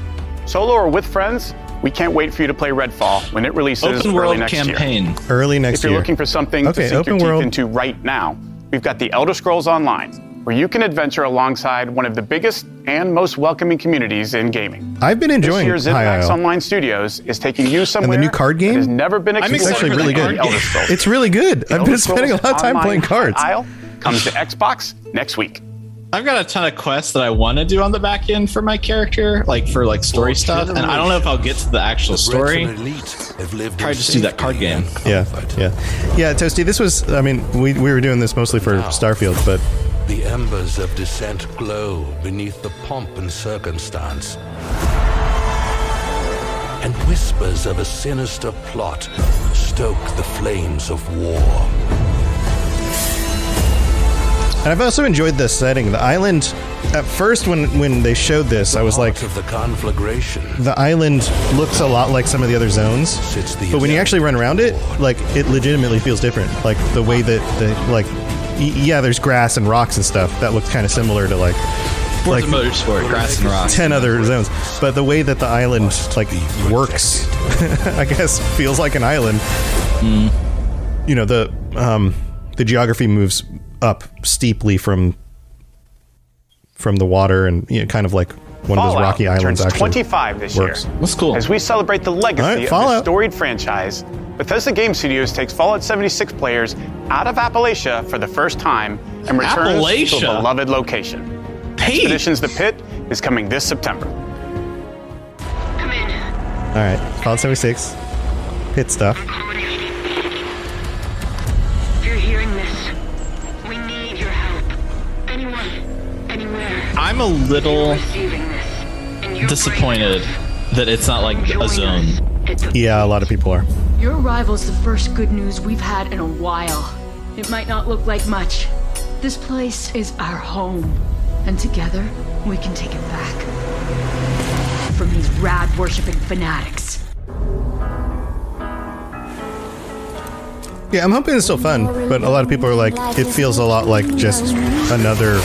Solo or with friends, we can't wait for you to play Redfall when it releases Open early world next campaign. year. Early next If you're year. looking for something to sink your teeth into right now, we've got the Elder Scrolls Online, where you can adventure alongside one of the biggest and most welcoming communities in gaming. I've been enjoying This year's High ZeniMax Isle. Online Studios is taking you somewhere And the new card that game has never been explored. It's actually really good. Elder Scrolls. It's really good. I've Elder been spending a lot of Scrolls time playing Online cards. Isle comes to Xbox next week. I've got a ton of quests that I want to do on the back end for my character, like for like story stuff, and I don't know if I'll get to the actual story. Probably just do that card game. Yeah. Toasty, this was, I mean, we were doing this mostly for Starfield, but The embers of dissent glow beneath the pomp and circumstance. And whispers of a sinister plot stoke the flames of war. And I've also enjoyed this setting. The island, at first when they showed this, I was like, of the conflagration. the island looks a lot like some of the other zones, but when you actually run around it, like, it legitimately feels different. Like, the way that, yeah, there's grass and rocks and stuff. That looks kind of similar to, like Motorsport, grass and rocks. 10 other zones. But the way that the island, like, works, I guess, feels like an island. You know, the geography moves up steeply from the water, and kind of like one of those rocky islands turns actually 25 this works. year. That's cool. As we celebrate the legacy of the storied franchise, Bethesda Game Studios takes Fallout 76 players out of Appalachia for the first time and returns to a beloved location. Expeditions The Pit is coming this September. All right, Fallout 76, pit stuff. If you're hearing this, we need your help. Anyone, anywhere. I'm a little disappointed that it's not like a zone. Yeah, a lot of people are. Your arrival's the first good news we've had in a while. It might not look like much. This place is our home, and together we can take it back from these rad-worshipping fanatics. Yeah, I'm hoping it's still fun, but a lot of people are like, it feels a lot like just another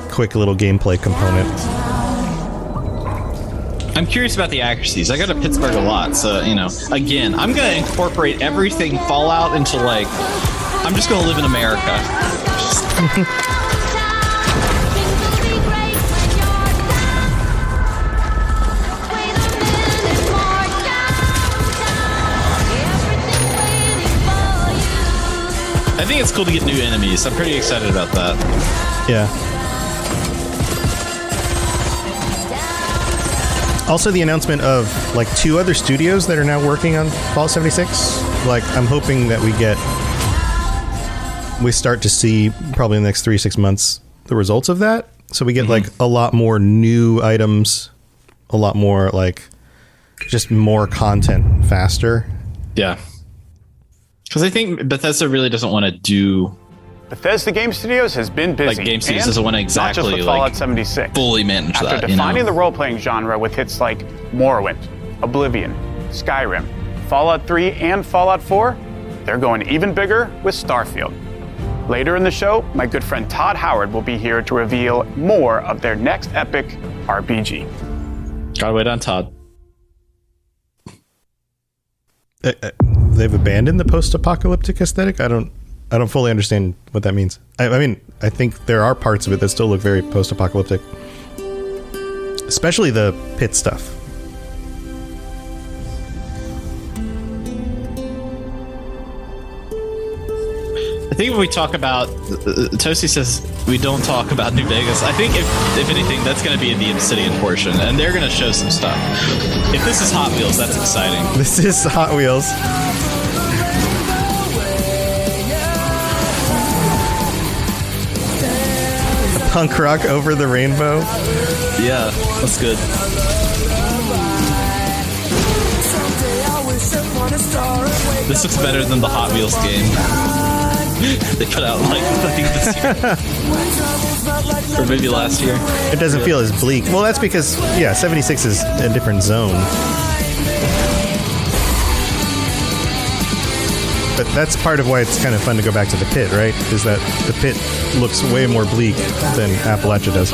quick little gameplay component. I'm curious about the accuracies. I go to Pittsburgh a lot, so, again, I'm going to incorporate everything Fallout into, like, I'm just going to live in America. I think it's cool to get new enemies. I'm pretty excited about that. Yeah. Also, the announcement of, like, 2 other studios that are now working on Fallout 76. Like, I'm hoping that we start to see, probably in the next 3-6 months, the results of that. So we get, like, a lot more new items, a lot more, like, just more content faster. Yeah. Because I think Bethesda really doesn't want to do... Bethesda Game Studios has been busy. Like, Game Studios doesn't want to exactly, not just with Fallout 76. fully manage After that, defining the role-playing genre with hits like Morrowind, Oblivion, Skyrim, Fallout 3, and Fallout 4, they're going even bigger with Starfield. Later in the show, my good friend Todd Howard will be here to reveal more of their next epic RPG. Gotta wait on Todd. They've abandoned the post-apocalyptic aesthetic. I don't fully understand what that means. I mean, I think there are parts of it that still look very post-apocalyptic, especially the pit stuff. I think when we talk about, Toasty says we don't talk about New Vegas. I think if anything, that's going to be in the Obsidian portion, and they're going to show some stuff. If this is Hot Wheels, that's exciting. This is Hot Wheels. Punk rock over the rainbow. Yeah, that's good. This looks better than the Hot Wheels game. They put out, like, I think this year. Or maybe last year. It doesn't feel as bleak. Well, that's because, 76 is a different zone. But that's part of why it's kind of fun to go back to the pit, right? Is that the pit looks way more bleak than Appalachia does.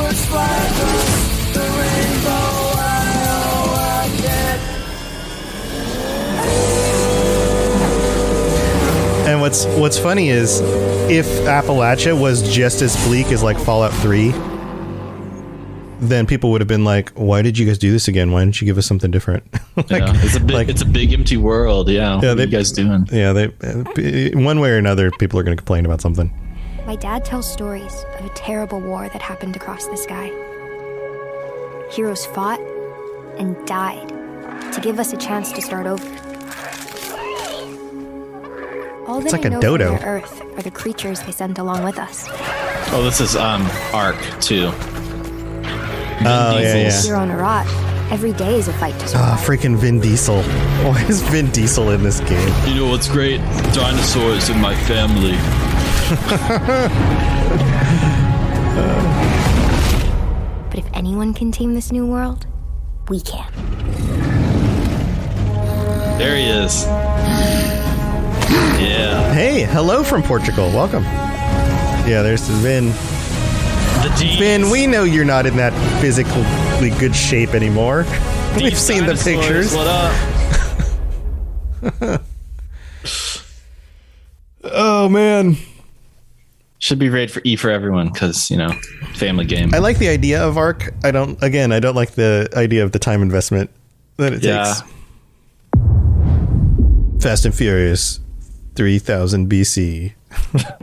And what's funny is, if Appalachia was just as bleak as, like, Fallout 3, then people would have been like, why did you guys do this again? Why didn't you give us something different? It's a big empty world. Yeah. What are you guys doing? Yeah, one way or another, people are going to complain about something. My dad tells stories of a terrible war that happened across the sky. Heroes fought and died to give us a chance to start over. All that it's like I know a dodo. From their Earth are the creatures they sent along with us. Oh, this is Ark too. Yeah. Here on Arat, every day is a fight to survive. Freaking Vin Diesel. Why is Vin Diesel in this game? You know what's great? Dinosaurs in my family. But if anyone can tame this new world, we can. There he is. Yeah. Hey, hello from Portugal. Welcome. Yeah, there's Vin. Vin, we know you're not in that physically good shape anymore. We've seen the pictures. What up? Oh, man. Should be rated for E for everyone because, family game. I like the idea of Ark. I don't like the idea of the time investment that it takes. Fast and Furious 3000 BC.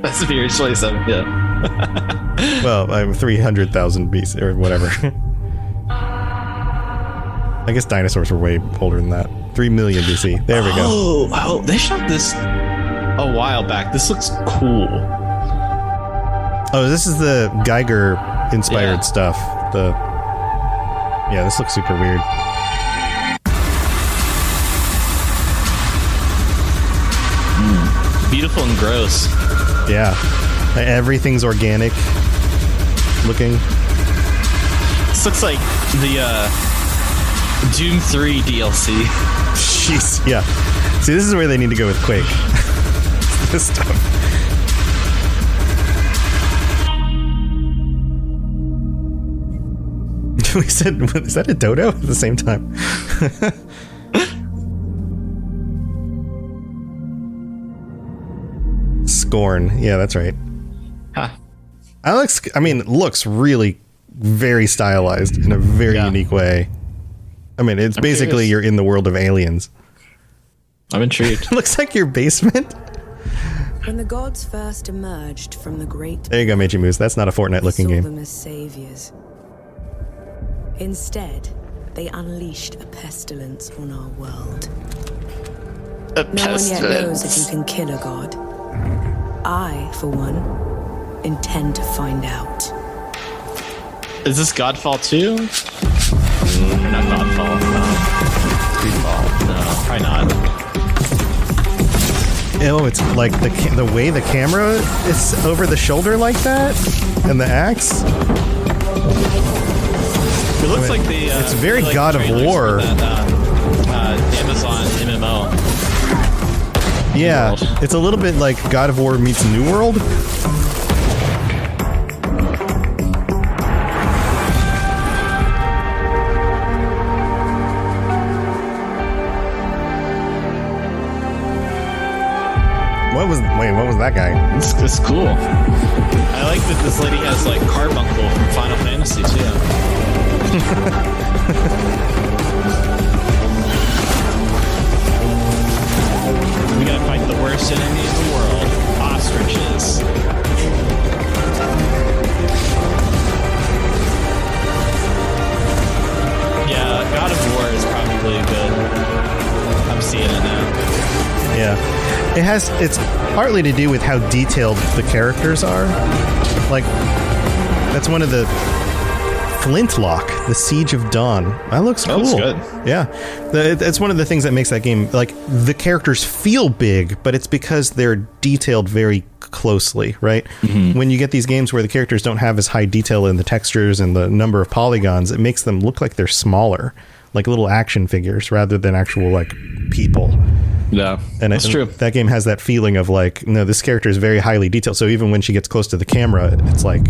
Fast and Furious 27, yeah. Well, I'm 300,000 BC or whatever. I guess dinosaurs were way older than that. 3 million BC. There we go. Oh, they shot this a while back. This looks cool. Oh, this is the Geiger inspired stuff. This looks super weird. Beautiful and gross. Yeah. Everything's organic looking. This looks like the Doom 3 DLC. Jeez, yeah. See, this is where they need to go with Quake. This stuff. We said, is that a dodo at the same time? Scorn. Yeah, that's right. Huh. Looks really very stylized in a very unique way. It's basically you're in the world of Aliens. I'm intrigued. Looks like your basement. When the gods first emerged from the great... There you go, Meiji Moose. That's not a Fortnite-looking game. them as saviors. Instead, they unleashed a pestilence on our world. No one yet knows if you can kill a god. I, for one, intend to find out. Is this Godfall 2? Not Godfall. Greedfall. No, probably not. Oh, it's like the way the camera is over the shoulder like that, and the axe. It looks like the. It's very God of War. That, Amazon MMO. Yeah, it's a little bit like God of War meets New World. What was that guy? It's cool. I like that this lady has like Carbuncle from Final Fantasy too. We gotta fight the worst enemy in the world, ostriches. Yeah, God of War is probably good. I'm seeing it now. Yeah. It's partly to do with how detailed the characters are. Like, that's one of the Flintlock, the Siege of Dawn. That looks cool. That looks good. Yeah. It's one of the things that makes that game, like, the characters feel big, but it's because they're detailed very closely, right? Mm-hmm. When you get these games where the characters don't have as high detail in the textures and the number of polygons, it makes them look like they're smaller, like little action figures rather than actual, like, people. Yeah, and that's true. That game has that feeling of like, no, this character is very highly detailed. So even when she gets close to the camera, it's like,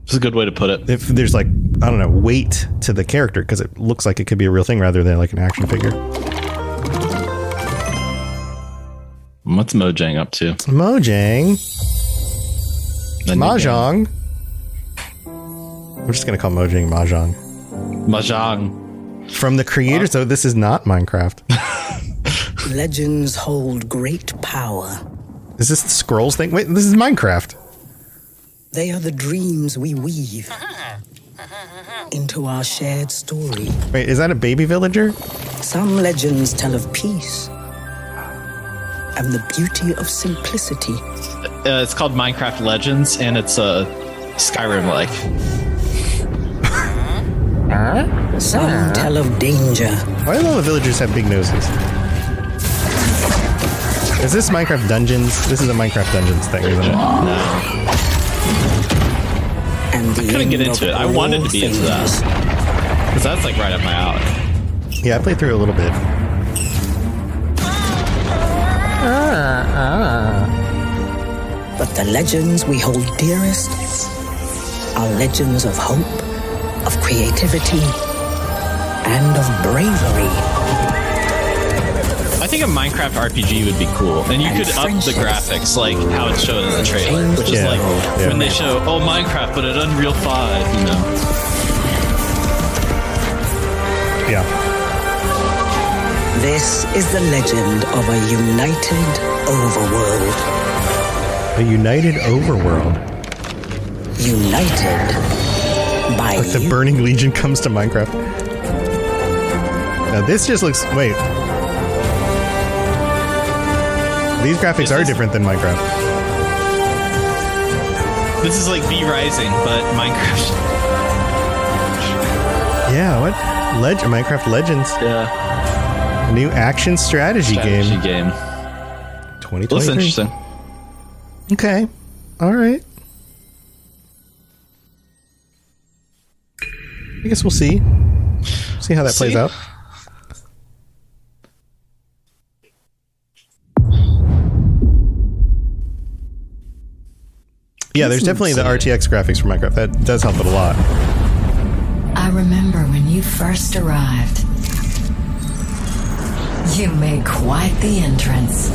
it's a good way to put it. If there's like, I don't know, weight to the character because it looks like it could be a real thing rather than like an action figure. What's Mojang up to? Mojang. Mahjong. We're just gonna call Mojang Mahjong. Mahjong. From the creators, though, this is not Minecraft. Legends hold great power. Is this the Scrolls thing? Wait, this is Minecraft. They are the dreams we weave into our shared story. Wait, is that a baby villager? Some legends tell of peace and the beauty of simplicity. It's called Minecraft Legends, and it's Skyrim-like. Some tell of danger. Why do all the villagers have big noses? Is this Minecraft Dungeons? This is a Minecraft Dungeons thing, isn't it? No. I couldn't get into it. I wanted to be into that. Because that's like right up my alley. Yeah, I played through it a little bit. But the legends we hold dearest are legends of hope, of creativity, and of bravery. I think a Minecraft RPG would be cool. And you could up the graphics like how it's shown in the trailer. Which is like when they show, Minecraft, but at Unreal 5, you know. Yeah. This is the legend of a united overworld. A united overworld. United by like the Burning Legion comes to Minecraft. Now this just looks... Wait. These graphics are different than Minecraft. This is like V-Rising, but Minecraft. Yeah, what? Minecraft Legends. Yeah. New action strategy game. 2023. Looks interesting. Okay. All right. I guess we'll see. See how that plays out. Yeah, there's definitely the RTX graphics for Minecraft. That does help it a lot. I remember when you first arrived. You made quite the entrance.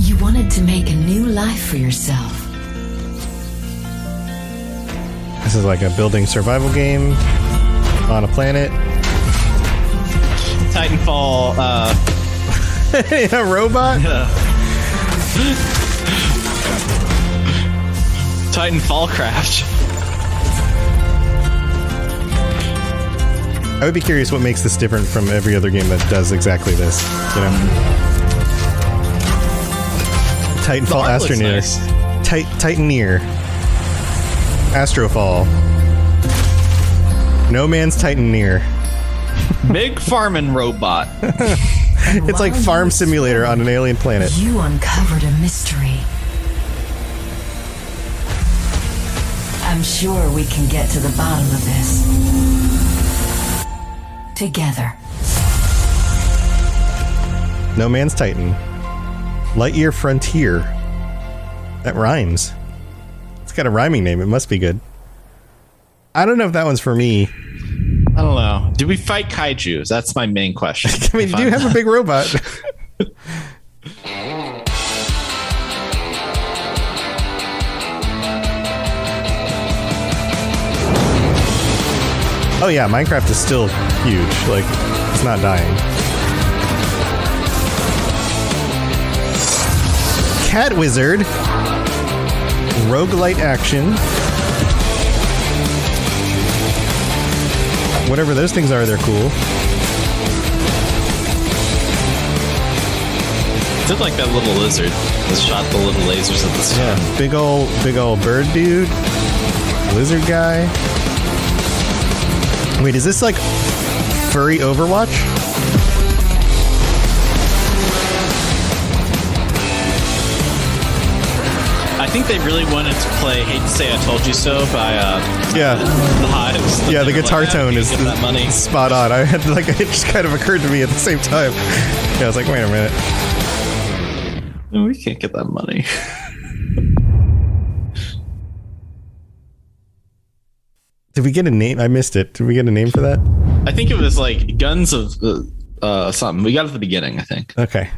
You wanted to make a new life for yourself. This is like a building survival game on a planet. Titanfall, a robot? Yeah. Titanfall Craft. I would be curious what makes this different from every other game that does exactly this, you know? Titanfall Astroneer. Nice. Titaneer. Astrofall. No Man's Titaneer. Big farming robot. It's like Farm Simulator on an alien planet. You uncovered a mystery. I'm sure we can get to the bottom of this. Together. No Man's Titan. Lightyear Frontier. That rhymes. It's got a rhyming name. It must be good. I don't know if that one's for me. I don't know. Do we fight kaijus? That's my main question. I mean, you do have a big robot. Oh yeah, Minecraft is still huge. Like, it's not dying. Cat Wizard. Roguelite action. Whatever those things are, they're cool. Did like that little lizard that shot the little lasers at the sun. Yeah, big old bird dude. Lizard guy. Wait, is this like furry Overwatch? I think they really wanted to play "Hate to Say I Told You So" by yeah, the Hives. Yeah, the guitar like, tone is that money. spot on. I had like it just kind of occurred to me at the same time. Yeah, I was like, wait a minute. No, we can't get that money. Did we get a name? I missed it. Did we get a name for that? I think it was like Guns of something. We got it at the beginning, I think. Okay.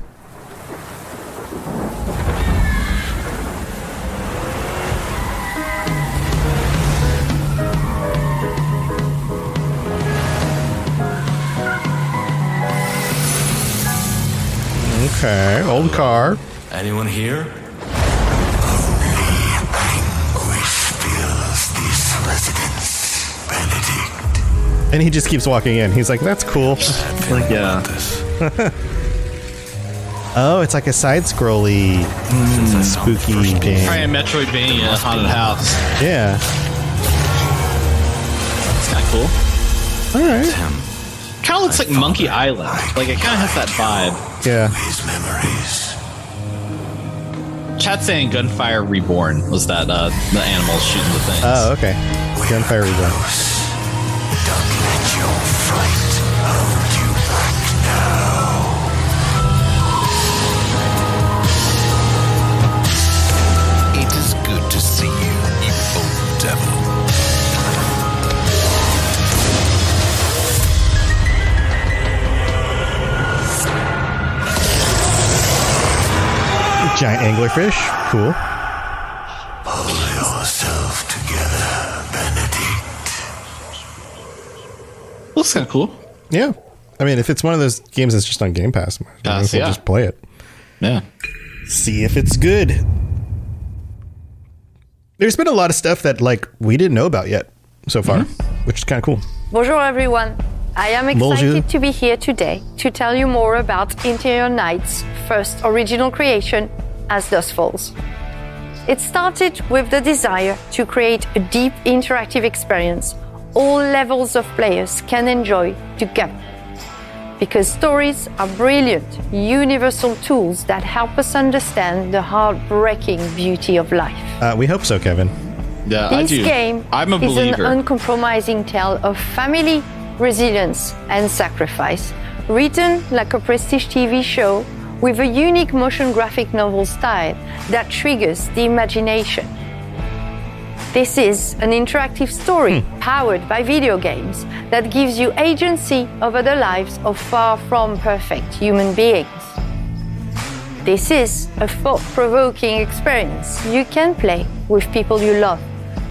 Okay, old car. Anyone here? And he just keeps walking in. He's like, that's cool. Like, yeah. Oh, it's like a side-scrolly, spooky game. Try a Metroidvania haunted house. Yeah. It's kind of cool. All right. Kind of looks like Monkey Island. Like, it kind of has that vibe. Yeah. Chat saying Gunfire Reborn was that the animals shooting the things. Oh, okay. Gunfire Reborn. Don't let your fright hold you back now. It is good to see you, you old devil. Giant anglerfish. Cool. Pull yourself together, Benedict. Looks kind of cool. Yeah. I mean, if it's one of those games that's just on Game Pass, we'll just play it. Yeah. See if it's good. There's been a lot of stuff that we didn't know about yet so far, which is kind of cool. Bonjour everyone. I am excited to be here today to tell you more about Interior Night's first original creation, As Dusk Falls. It started with the desire to create a deep interactive experience all levels of players can enjoy together. Because stories are brilliant, universal tools that help us understand the heartbreaking beauty of life. We hope so, Kevin. Yeah, This game I'm a is an believer. uncompromising tale of family, resilience, and sacrifice, written like a prestige TV show with a unique motion graphic novel style that triggers the imagination. This is an interactive story powered by video games that gives you agency over the lives of far from perfect human beings. This is a thought-provoking experience you can play with people you love,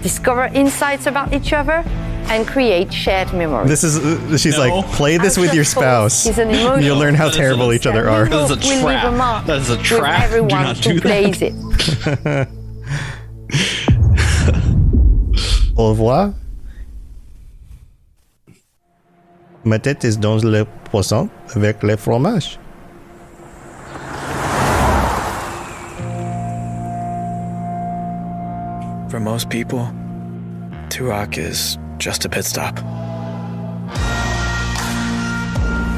discover insights about each other, and create shared memories. This is, she's like, play this with your spouse. Is an emotional You'll learn how terrible each other are. That is a will leave a mark trap. That is a with trap. Do everyone not who do plays that. it. Au revoir. Ma tête est dans le poisson avec le fromage. For most people, Turok is just a pit stop.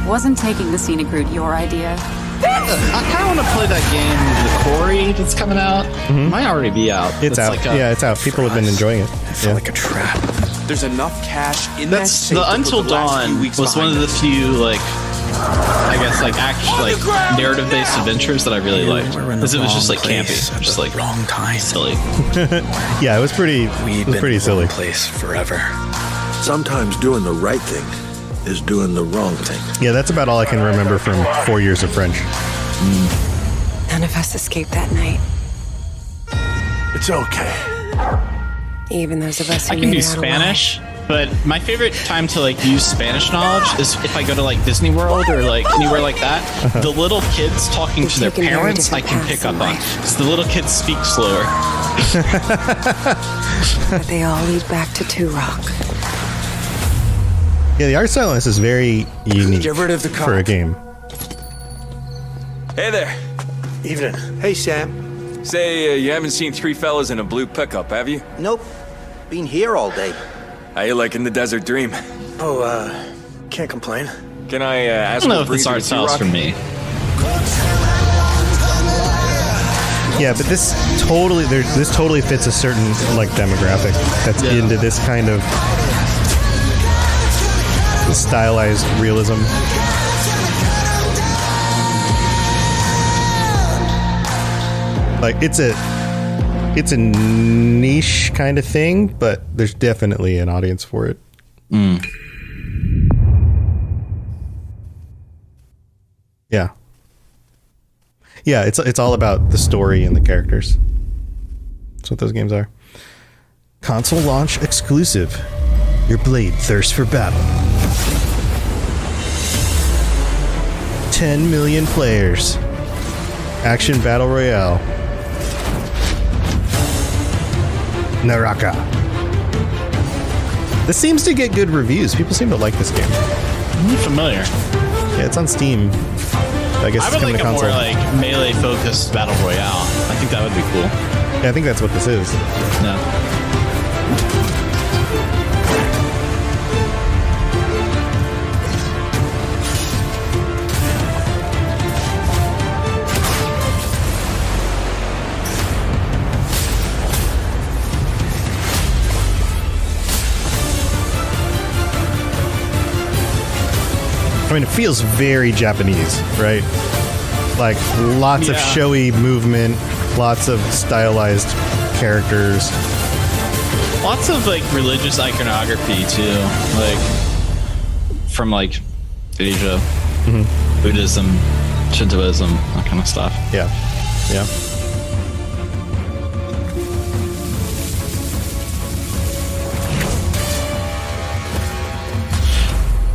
Wasn't taking the scenic route your idea? I kind of want to play that game, the Quarry, that's coming out. Might already be out. It's out. It's out. People have been enjoying it. It felt like a trap. There's enough cash in That's that safe the to put Until the last few Dawn weeks was one of behind the us. few narrative-based adventures that I really liked. Because it was just campy, just wrong time, silly. Yeah, it was pretty. It was pretty silly. Place forever. Sometimes doing the right thing is doing the wrong thing. Yeah, that's about all I can remember from 4 years of French. None of us escaped that night. It's okay. Even those of us who I can made do it out Spanish, but my favorite time to use Spanish knowledge is if I go to Disney World or anywhere like that. The little kids talking to their taken very parents, I different can paths pick in up on. life. Because the little kids speak slower. alive, but they all lead back to Turok. Yeah, the art style in this is very unique Get rid of the for a game. Hey there. Evening. Hey, Sam. Say, you haven't seen three fellas in a blue pickup, have you? Nope. Been here all day. How you liking the desert dream? Oh, can't complain. Can I I ask don't know what if brings this you art to style is Turok? for me. Yeah, but this totally fits a certain demographic that's into this kind of stylized realism. It's a niche kind of thing, but there's definitely an audience for it. Yeah. Yeah, it's all about the story and the characters. That's what those games are. Console launch exclusive. Your blade thirsts for battle. 10 million players. Action Battle Royale. Naraka. This seems to get good reviews. People seem to like this game. I'm familiar. Yeah, it's on Steam. I guess I it's would coming like to a console. more like melee focused battle royale. I think that would be cool. Yeah, I think that's what this is. Yeah. I mean, it feels very Japanese, right? Like lots of showy movement, lots of stylized characters. Lots of like religious iconography too, like from like Asia, Buddhism, Shintoism, that kind of stuff. Yeah, yeah.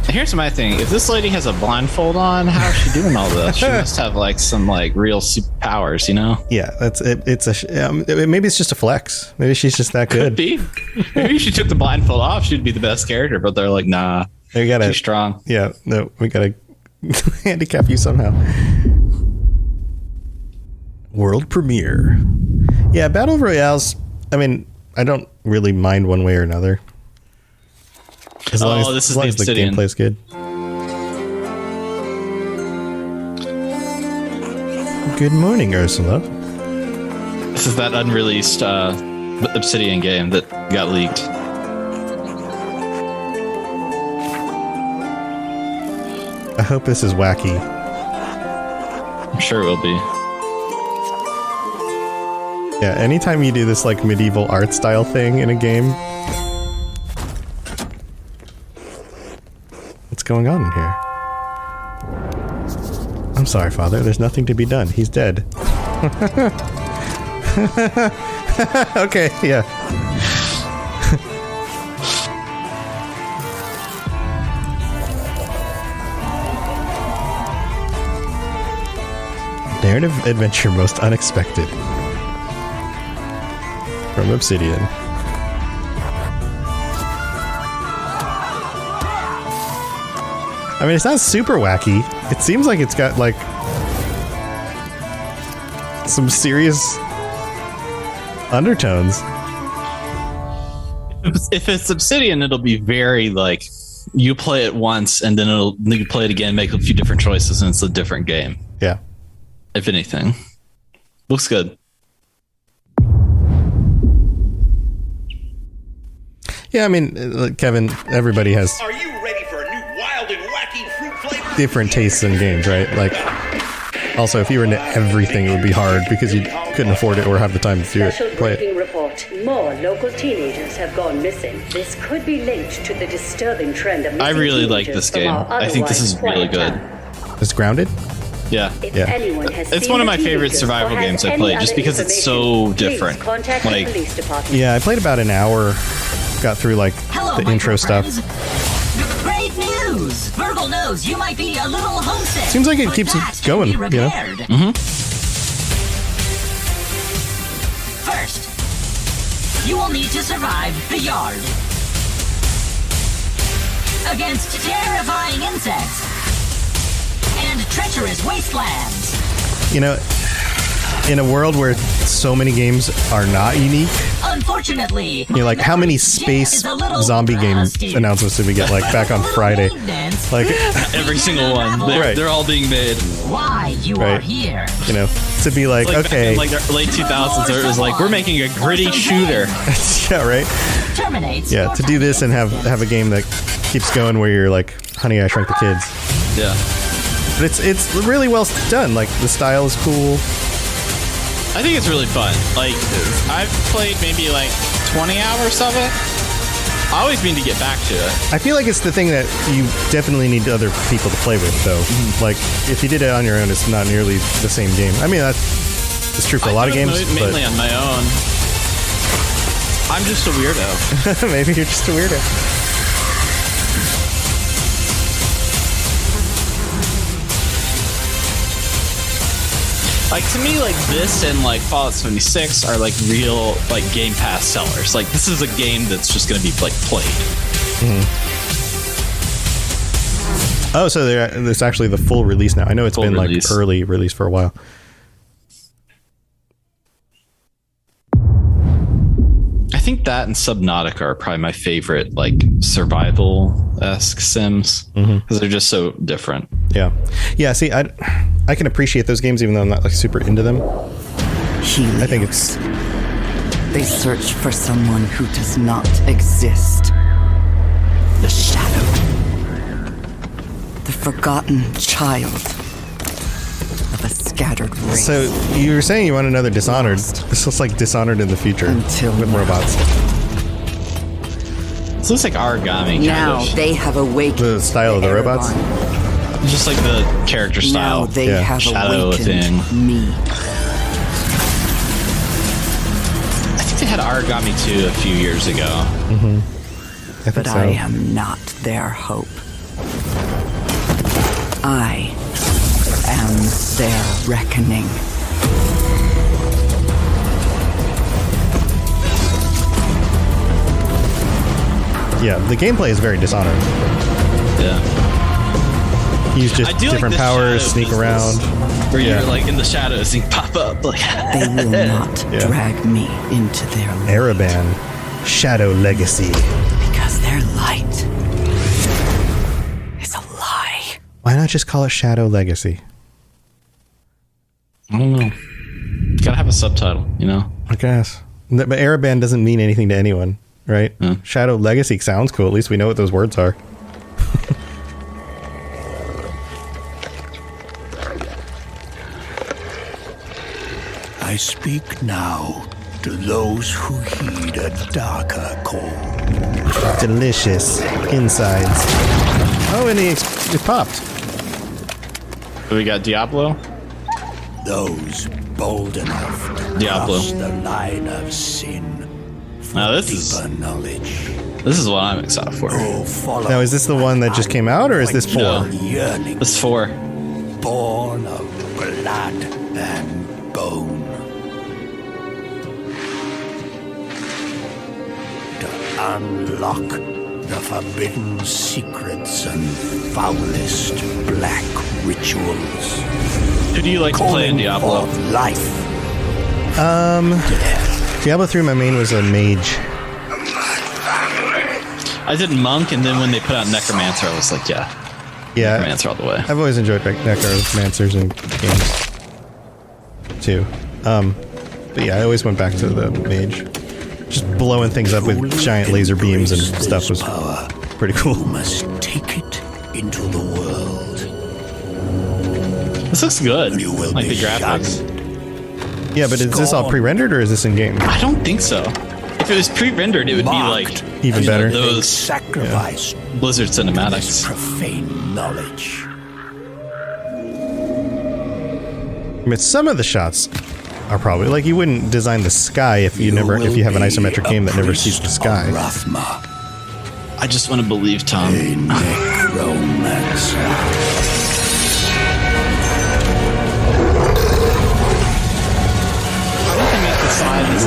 Here's my thing: if this lady has a blindfold on, how is she doing all this? She must have like some like real superpowers, you know? Yeah, that's it. It's maybe it's just a flex. Maybe she's just that good. Could be. Maybe if she took the blindfold off, she'd be the best character. But they're like, nah, we gotta, too strong. Yeah, no, we gotta handicap you somehow. World premiere. Yeah, battle royales. I mean, I don't really mind one way or another. As long as the gameplay's good. Good morning, Ursula. This is that unreleased Obsidian game that got leaked. I hope this is wacky. I'm sure it will be. Yeah, anytime you do this like medieval art style thing in a game. What's going on in here? I'm sorry, Father. There's nothing to be done. He's dead. Okay, yeah. Narrative adventure most unexpected. From Obsidian. I mean, it's not super wacky. It seems like it's got, like, some serious undertones. If it's Obsidian, it'll be very, like, you play it once, and then you play it again, make a few different choices, and it's a different game. Yeah. If anything. Looks good. Yeah, I mean, Kevin, everybody has... Are you ready for a new wild and wacky fruit flavor? Different tastes in games, right? Like, also, if you were into everything, it would be hard because you couldn't afford it or have the time to do it. Play it. Report. More local teenagers have gone missing. This could be linked to the disturbing trend of missing I really like this game. I think this is really good. It's grounded? Yeah. Yeah. It's one of my favorite survival games I played just because it's so different. Like, yeah, I played about an hour, got through like the intro stuff. Great news! Virgil knows you might be a little homesick. Seems like it keeps going, you know? First, you will need to survive the yard against terrifying insects and treacherous wastelands. You know, in a world where so many games are not unique, unfortunately, you're like, how many space zombie game announcements did we get, like, back on Friday? Like, every single one. They're all being made. Why you are here. You know, to be like, okay. Like the late 2000s, it was like, we're making a gritty shooter. Yeah, right? Yeah, to do this and have a game that keeps going where you're like, Honey, I Shrunk the Kids. Yeah. But it's really well done. Like, the style is cool. I think it's really fun. Like, I've played maybe like 20 hours of it. I always mean to get back to it. I feel like it's the thing that you definitely need other people to play with, though. Like, if you did it on your own, it's not nearly the same game. I mean, that's true for a lot of games. Mainly on my own. I'm just a weirdo. Maybe you're just a weirdo. Like, to me, like, this and like Fallout 76 are like real like Game Pass sellers. Like, this is a game that's just going to be like played. Oh, so it's actually the full release now. I know it's been release. Like early release for a while. I think that and Subnautica are probably my favorite, like survival-esque sims, because they're just so different. Yeah. See, I can appreciate those games even though I'm not like super into them. Helios. I think it's... They search for someone who does not exist. The Shadow. The forgotten child of a scattered race. So you were saying you want another Dishonored. This looks like Dishonored in the future with robots. This looks like Origami. Now they have awakened. The style of the robots? Just like the character style. Now they have Shadow awakened me. I think they had Origami 2 a few years ago. But I am not their hope. I am their reckoning. Yeah, the gameplay is very Dishonored. Yeah. Use just different powers, sneak around. Where you're like in the shadows and pop up. Like they will not drag me into their light. Ereban, Shadow Legacy. Because their light is a lie. Why not just call it Shadow Legacy? I don't know. You gotta have a subtitle, you know? I guess. But Ereban doesn't mean anything to anyone, right? Shadow Legacy sounds cool. At least we know what those words are. I speak now to those who heed a darker call. Delicious insides. Oh, and it popped. So we got Diablo. Those bold enough to cross the line of sin for now deeper knowledge. This is what I'm excited for. Now, is this the one that just came out, or is this 4? No, it's 4. Born of blood and bone. To unlock the forbidden secrets and foulest black rituals. Who do you like to play in Diablo? Life. Diablo 3, my main was a mage. I did Monk, and then when they put out Necromancer, I was like, yeah, Necromancer all the way. I've always enjoyed Necromancers in games, too. But yeah, I always went back to the mage. Just blowing things up with giant laser beams and stuff was pretty cool. You must take it into the world. This looks good. Like the graphics. Yeah, but is this all pre-rendered or is this in game? I don't think so. If it was pre-rendered, it would be like even better. Those sacrificed Blizzard cinematics. Profane knowledge. I mean, some of the shots are probably like you wouldn't design the sky if you have an isometric game that never sees the sky. I just want to believe, Tom. You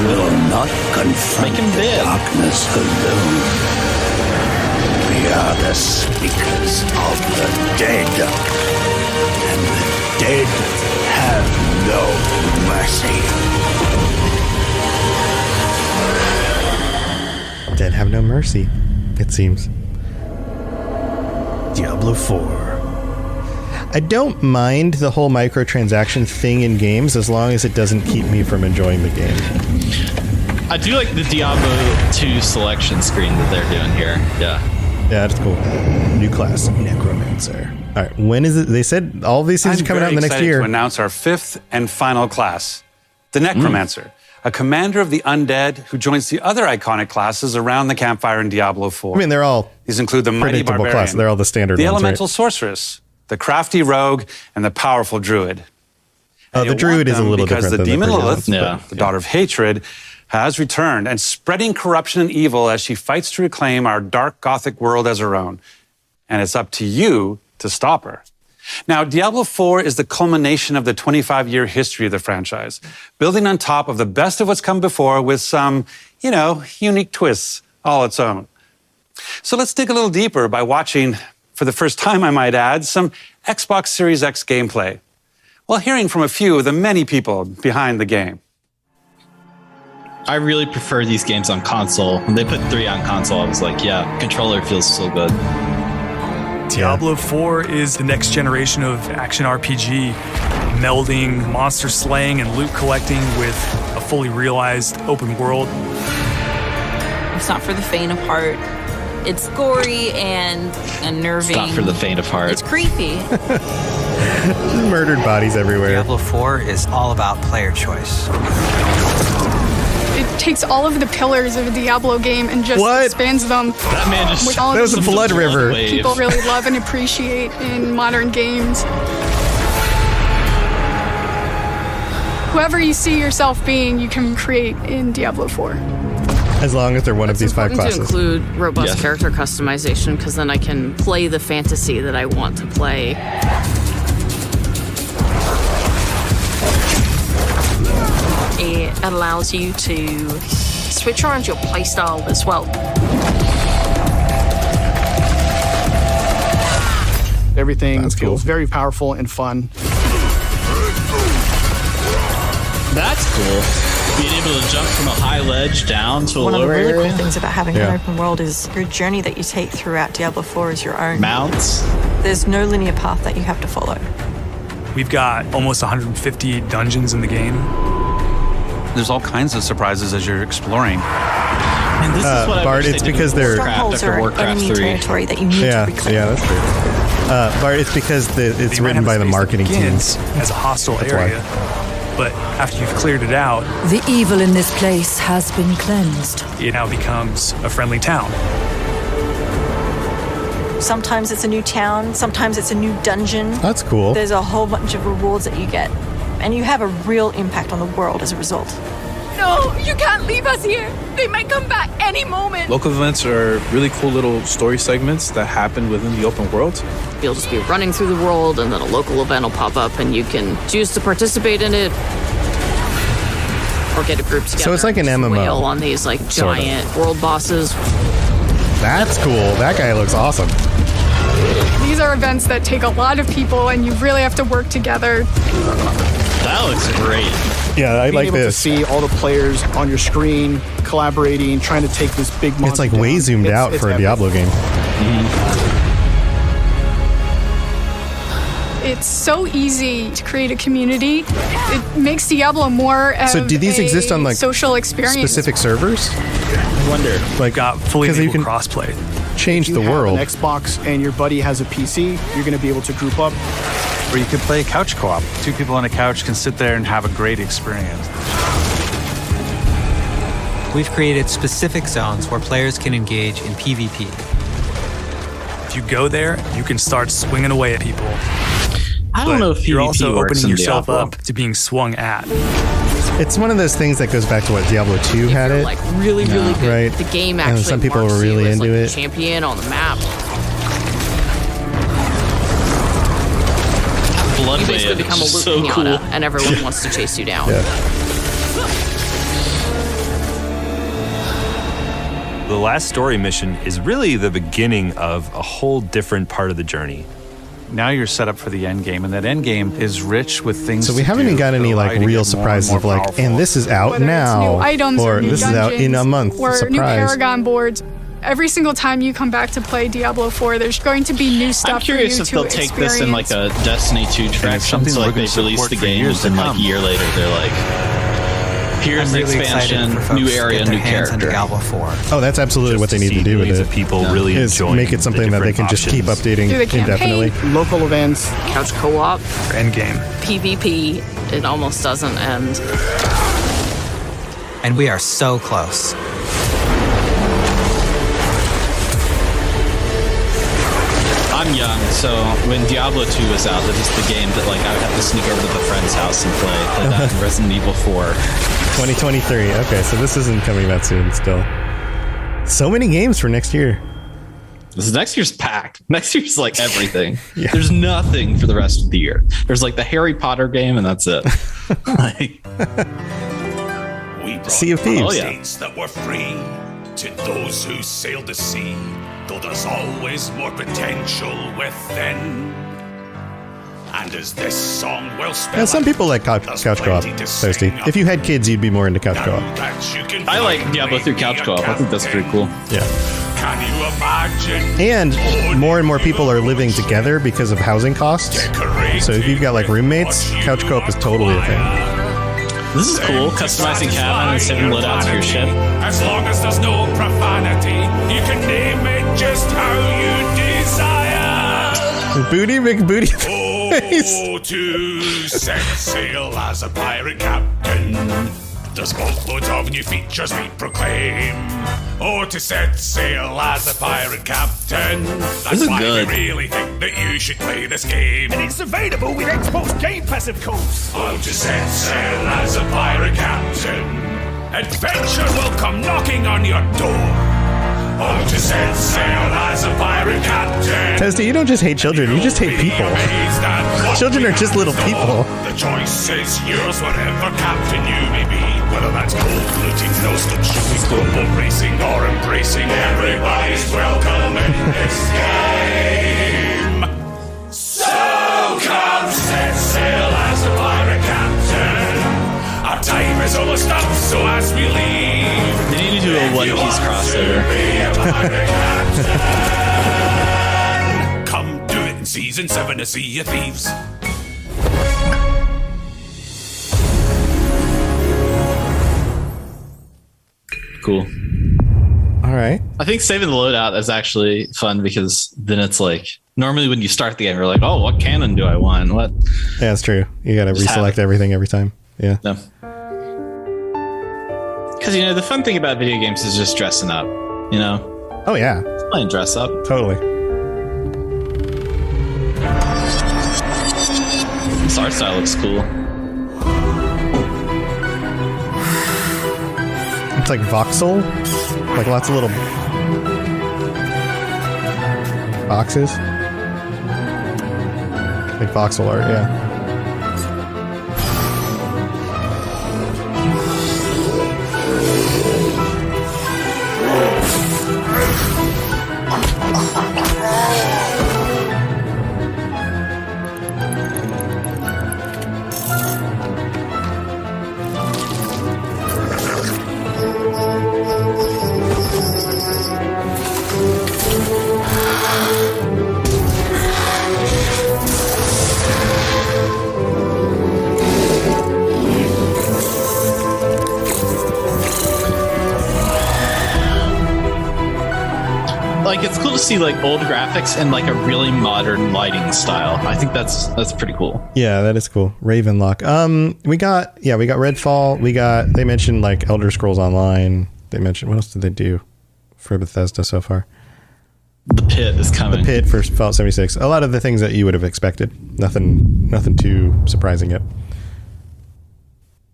will not confront the darkness alone. We are the speakers of the dead, and the dead have no mercy. Dead have no mercy, it seems. Diablo 4. I don't mind the whole microtransaction thing in games as long as it doesn't keep me from enjoying the game. I do like the Diablo 2 selection screen that they're doing here. Yeah, that's cool. New class, Necromancer. All right, when is it? They said all these things are coming out in the next year. To announce our 5th and final class, the Necromancer, a commander of the undead who joins the other iconic classes around the campfire in Diablo 4. I mean, they're all these include the mighty barbarian, class. They're all the standard the ones, elemental right? sorceress, the crafty rogue, and the powerful druid. Oh, the druid is a little different because the than demon the Lilith, yeah. the daughter of hatred, has returned and spreading corruption and evil as she fights to reclaim our dark gothic world as her own. And it's up to you to stop her. Now, Diablo 4 is the culmination of the 25-year history of the franchise, building on top of the best of what's come before with some, unique twists all its own. So let's dig a little deeper by watching For the first time, I might add, some Xbox Series X gameplay, while hearing from a few of the many people behind the game. I really prefer these games on console. When they put 3 on console, I was like, yeah, controller feels so good. Diablo 4 is the next generation of action RPG, melding monster slaying and loot collecting with a fully realized open world. It's not for the faint of heart. It's gory and unnerving. It's not for the faint of heart. It's creepy. Murdered bodies everywhere. Diablo 4 is all about player choice. It takes all of the pillars of a Diablo game and just expands them. That man just... With all that was a blood river. People really love and appreciate in modern games. Whoever you see yourself being, you can create in Diablo 4. As long as they're one of these 5 classes. It's important to include robust character customization because then I can play the fantasy that I want to play. It allows you to switch around your playstyle as well. Everything feels very powerful and fun. That's cool. Being able to jump from a high ledge down to a lower area. One of the really cool things about having an open world is your journey that you take throughout Diablo 4 is your own. Mounts. There's no linear path that you have to follow. We've got almost 150 dungeons in the game. There's all kinds of surprises as you're exploring. And this is what Bart, it's because they're strongholds are enemy territory that you need to reclaim. Yeah, that's true. Bart, it's because it's written by the marketing teams. As a hostile area. But after you've cleared it out, the evil in this place has been cleansed. It now becomes a friendly town. Sometimes it's a new town, sometimes it's a new dungeon. That's cool. There's a whole bunch of rewards that you get, and you have a real impact on the world as a result. No, you can't leave us here. They might come back any moment. Local events are really cool little story segments that happen within the open world. You'll just be running through the world and then a local event will pop up and you can choose to participate in it or get a group together. So it's like an MMO on these like giant world bosses. That's cool. That guy looks awesome. These are events that take a lot of people and you really have to work together. That looks great. Yeah, I like this. Being able to see all the players on your screen, collaborating, trying to take this big monster It's like way zoomed out for a Diablo game. It's so easy to create a community. It makes Diablo more of So do these exist on like social experience. Specific servers? I wonder. Like got fully enabled crossplay. Change the world. If you have an Xbox and your buddy has a PC, you're going to be able to group up. Or you could play couch co-op. 2 people on a couch can sit there and have a great experience. We've created specific zones where players can engage in PvP. If you go there, you can start swinging away at people. I don't know if you're PvP also works opening in yourself Diablo. up to being swung at. It's one of those things that goes back to what Diablo 2 had it. Like really good. Right. The game actually and some people marks were really you as, into like, it. the champion on the map. Blood You basically Band become a is loot so pinata, cool. and everyone wants to chase you down. The last story mission is really the beginning of a whole different part of the journey. Now you're set up for the end game, and that end game is rich with things. So we haven't even got any like real surprises of like, and this is out Whether now, it's new items or new this is out in a month. or Surprise! new Paragon boards. Every single time you come back to play Diablo 4, there's going to be new stuff I'm curious for you if to they'll take experience. this in like a Destiny 2 direction. something So we're like gonna they've released support the for game years and to like come. a year later they're like, here's I'm the really expansion, excited for folks new to area, get their new hands on character. Diablo 4. Oh, that's absolutely what they need to do with millions it. of people really is enjoying make it something the that they can different just keep updating Do the campaign. indefinitely. Local events. Couch co-op, Endgame. PvP, it almost doesn't end. And we are so close. I'm young, so when Diablo 2 was out, that was the game that like I would have to sneak over to the friend's house and play that in Resident Evil 4. 2023. Okay, so this isn't coming that soon still. So many games for next year. This next year's packed. Next year's like everything. There's nothing for the rest of the year. There's like the Harry Potter game, and that's it. Like, We brought Sea of Thieves. Oh, yeah. states that were free to those who sailed the sea though there's always more potential within. And as this song will spell, Yeah, some people like couch co-op. Toasty. If you had kids, you'd be more into couch co-op. I like Diablo 3 couch co-op. I think that's pretty cool. Yeah. Can you imagine? And more and more people are living together because of housing costs. So if you've got like roommates, couch co-op is totally a thing. This is cool, customizing cabin and saving loadouts for your ship. As long as there's no profanity, you can name it just how you desire. Booty McBooty face. Oh, to set sail as a pirate captain. There's boatloads of new features we proclaim. Oh, to set sail as a pirate captain. That's why we really think that you should play this game. And it's available with Xbox Game Pass, of course. Oh, to set sail as a pirate captain. Adventure will come knocking on your door. Oh, to set sail as a pirate captain. Toasty, you don't just hate children, you just hate people. Children are just little people. The choice is yours, whatever captain you may be. Whether that's gold looting, no slip shooting, global racing, or embracing, everybody's welcome in this game. So come set sail as a pirate captain. Our time is almost up, so as we leave, they need to do a One Piece crossover. Come do it in season 7 of Sea of Thieves. Cool. All right. I think saving the loadout is actually fun because then it's like normally when you start the game, you're like, oh, what cannon do I want? What? Yeah, that's true. You got to reselect everything every time. Yeah. No. Because, you know, the fun thing about video games is just dressing up, you know? Oh, yeah. It's playing dress up. Totally. This art style looks cool. It's like voxel. Like lots of little boxes. Like voxel art, yeah. Like, it's cool to see like old graphics and like a really modern lighting style. I think that's pretty cool. Yeah, that is cool. Ravenlock. We got Redfall. They mentioned like Elder Scrolls Online. They mentioned, what else did they do for Bethesda so far? The Pit is coming. The Pit for Fallout 76. A lot of the things that you would have expected. Nothing too surprising yet.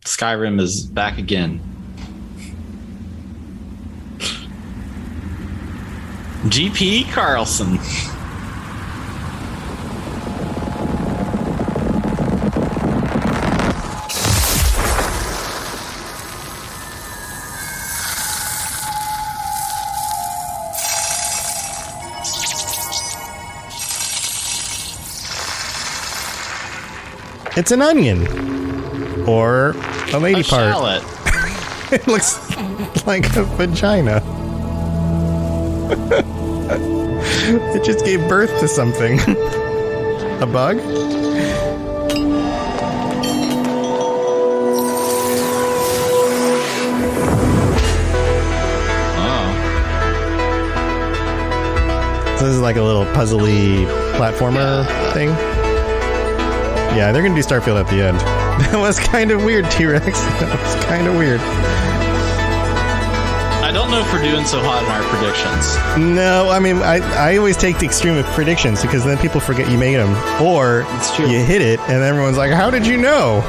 Skyrim is back again. GP Carlson. It's an onion. Or a lady part. Shallot. It looks like a vagina. It just gave birth to something. A bug? Oh. So this is like a little puzzly platformer thing. Yeah, they're gonna do Starfield at the end. That was kind of weird, T-Rex. That was kind of weird. I don't know if we're doing so hot in our predictions. No, I mean, I always take the extreme of predictions because then people forget you made them. Or you hit it and everyone's like, how did you know?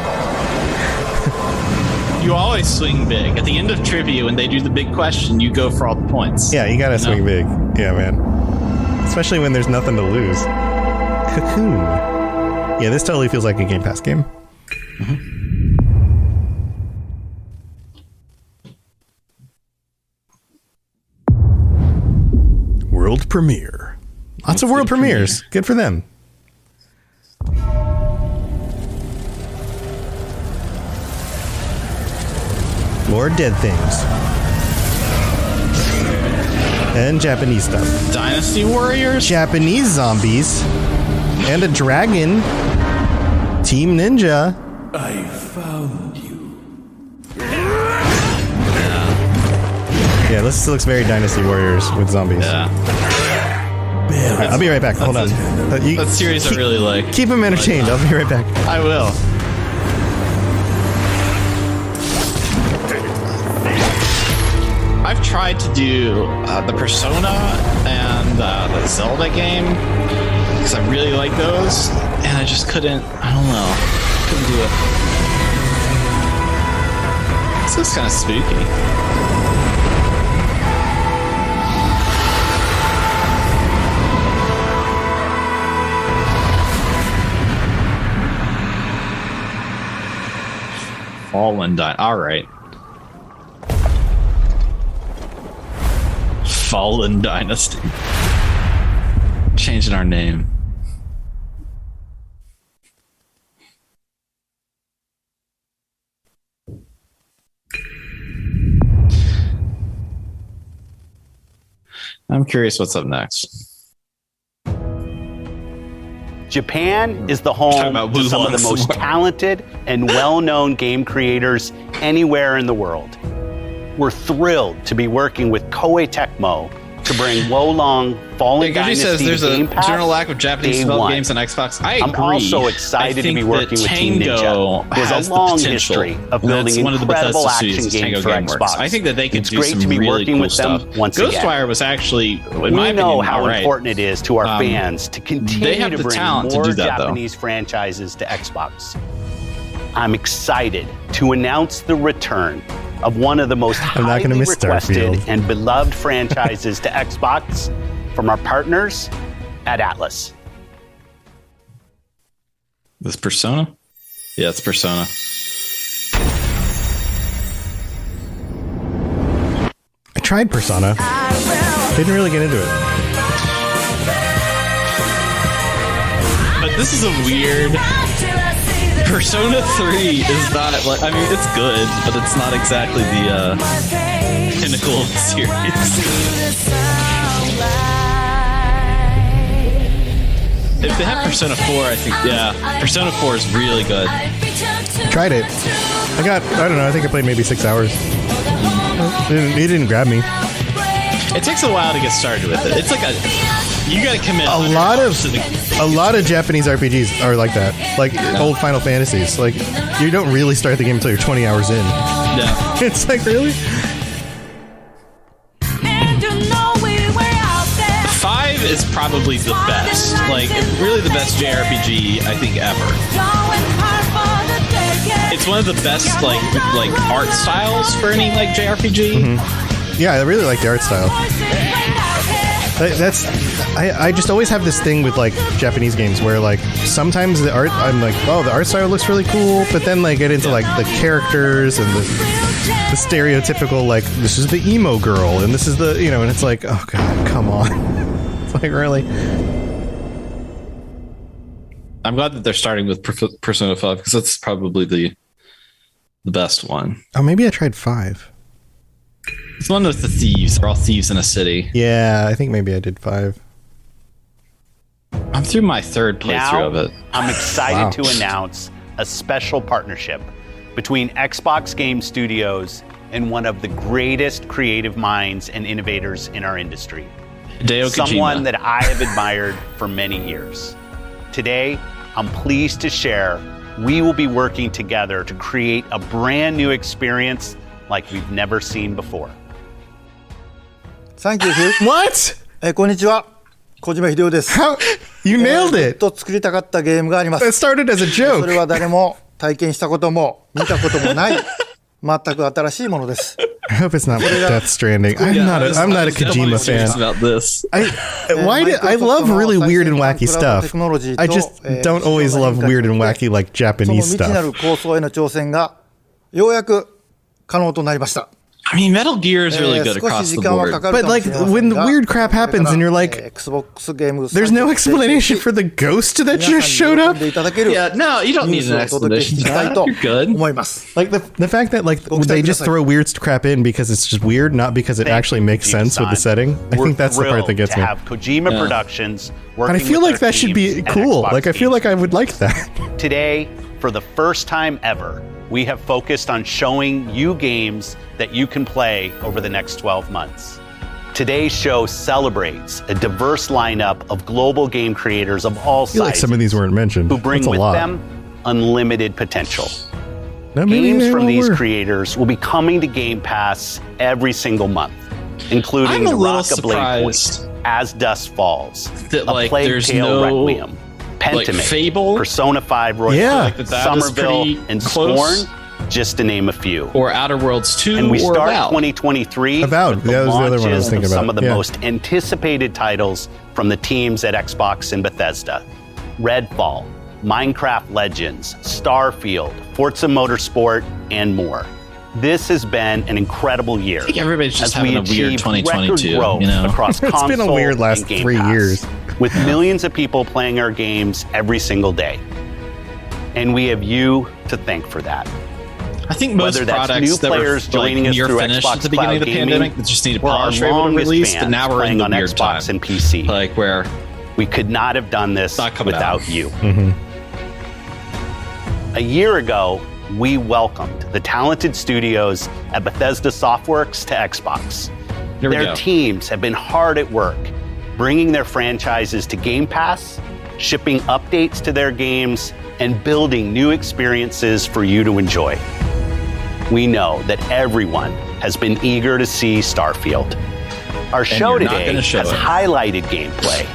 You always swing big. At the end of trivia, when they do the big question, you go for all the points. Yeah, you gotta swing big. Yeah, man. Especially when there's nothing to lose. Cocoon. Yeah, this totally feels like a Game Pass game. Mm-hmm. world premiere. Lots of world premieres. Good for them. More dead things. And Japanese stuff. Dynasty Warriors? Japanese zombies. And a dragon. Team Ninja. I found you. Yeah, this looks very Dynasty Warriors with zombies. Yeah. Right, I'll be right back. Hold on. That series I really like. Keep them entertained. I'll be right back. I will. I've tried to do the Persona and the Zelda game because I really like those, and I just couldn't. I don't know. Couldn't do it. This looks kind of spooky. Fallen Dynasty. All right. Fallen Dynasty. Changing our name. I'm curious what's up next. Japan is the home to some of the most talented and well-known game creators anywhere in the world. We're thrilled to be working with Koei Tecmo to bring Wolong Fallen Dynasty says there's to Game a Pass general lack of Japanese developed games on Xbox. I agree. I'm also excited to be working with Team Ninja. There's a long history of building incredible action games for Xbox. I think that they could it's do great some to be really working cool with them stuff. once Ghostwire again. was actually, in my We opinion, know how all right. important it is to our fans to continue to bring more Japanese though. franchises to Xbox. I'm excited to announce the return of one of the most highly requested Starfield. and beloved franchises to Xbox from our partners at Atlas. This Persona? Yeah, it's Persona. I tried Persona. Didn't really get into it. But this is a weird... Persona 3 is not like, I mean, it's good, but it's not exactly the pinnacle of the series. If they have Persona 4, I think, yeah, Persona 4 is really good. Tried it. I don't know, I think I played maybe 6 hours. It didn't grab me. It takes a while to get started with it. It's like you gotta commit. A lot of Japanese RPGs are like that. Like old Final Fantasies. Like you don't really start the game until you're 20 hours in. Yeah. It's like, really? 5 is probably the best. Like really the best JRPG I think ever. It's one of the best like art styles for any like JRPG. Mm-hmm. Yeah, I really like the art style. I just always have this thing with like Japanese games where like sometimes the art, I'm like, oh, the art style looks really cool, but then like get into like the characters and the stereotypical like this is the emo girl and this is the, you know, and it's like, oh god, come on. It's like, really? I'm glad that they're starting with Persona 5 because that's probably the best one. Oh, maybe I tried 5. It's one with the thieves. They're all thieves in a city. Yeah, I think maybe I did 5. I'm through my third playthrough of it. I'm excited to announce a special partnership between Xbox Game Studios and one of the greatest creative minds and innovators in our industry. Hideo Kojima. Someone that I have admired for many years. Today, I'm pleased to share we will be working together to create a brand new experience like we've never seen before. Thank you, Hugh. What? こんにちは。小島秀夫です。How? You nailed it. ずっと作りたかったゲームがあります。It started as a joke. それは誰も体験したことも見たこともない全く新しいものです。I hope it's not Death Stranding. I'm not a Kojima fan. About this. I love really weird and wacky stuff. I just don't always love weird and wacky like Japanese その未知なる stuff. 構想への挑戦がようやく可能となりました。I mean, Metal Gear is really good across the board. But like when the weird crap happens and you're like, there's no explanation for the ghost that just showed up. Yeah, no, you don't need an explanation. You're good. Like the fact that like they just throw weird crap in because it's just weird, not because it actually makes sense with the setting. I think that's the part that gets me. Have Kojima Productions working and I feel with like that should be cool. Like I feel like I would like that. Today, for the first time ever, we have focused on showing you games that you can play over the next 12 months. Today's show celebrates a diverse lineup of global game creators of all I feel like sizes some of these weren't mentioned. who bring That's a with lot. them unlimited potential. No, maybe Games they from all these were. creators will be coming to Game Pass every single month, including I'm a The little Rock of Blade surprised Point, As Dusk Falls, that, A like, Plague there's Tale no, Requiem, like, Pentiment, Fable? Persona 5 Royal, Yeah. Like that is Somerville, pretty and close. Scorn, just to name a few. Or Outer Worlds 2 And we or start Avowed. 2023 Avowed. with the Yeah, that was the other one I was launches thinking of about. some of the Yeah. most anticipated titles from the teams at Xbox and Bethesda. Redfall, Minecraft Legends, Starfield, Forza Motorsport, and more. This has been an incredible year. I think everybody's just as we having a weird achieved 2022, record growth you know? across It's console been a weird and last Game 3 Pass, years. with millions of people playing our games every single day. And we have you to thank for that. I think most Whether that's products new that were players like joining us near through finished Xbox at the beginning of Cloud the Gaming, pandemic that just needed or our polish were able to longest release, fans but now we're in playing the on weird Xbox time. and PC. Like where We could not have done this not coming without out. you. Mm-hmm. A year ago, we welcomed the talented studios at Bethesda Softworks to Xbox. Here we Their go. teams have been hard at work, bringing their franchises to Game Pass, shipping updates to their games, and building new experiences for you to enjoy. We know that everyone has been eager to see Starfield. Our show you're not today gonna show has it. highlighted gameplay,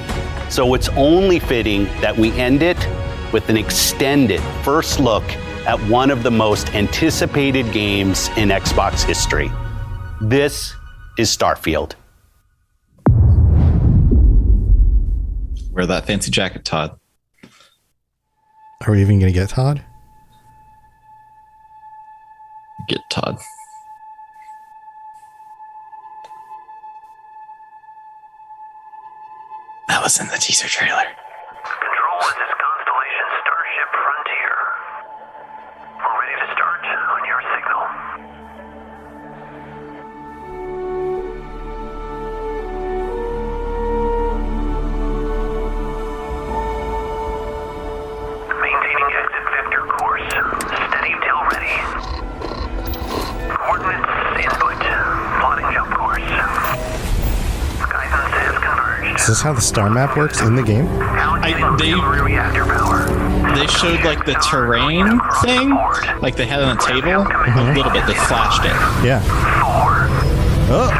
so it's only fitting that we end it with an extended first look at one of the most anticipated games in Xbox history. This is Starfield. Wear that fancy jacket, Todd. Are we even gonna get Todd? Get Todd. That was in the teaser trailer. Control, this is Constellation Starship Frontier. We're ready to start on your signal. Maintaining exit vector course. Steady till ready. Coordinates input. Plotting jump course. Guidance has converged. Is this how the star map works in the game? Reactor power. They showed like the terrain thing, like they had on a table, a little bit. They flashed it. Yeah. Oh.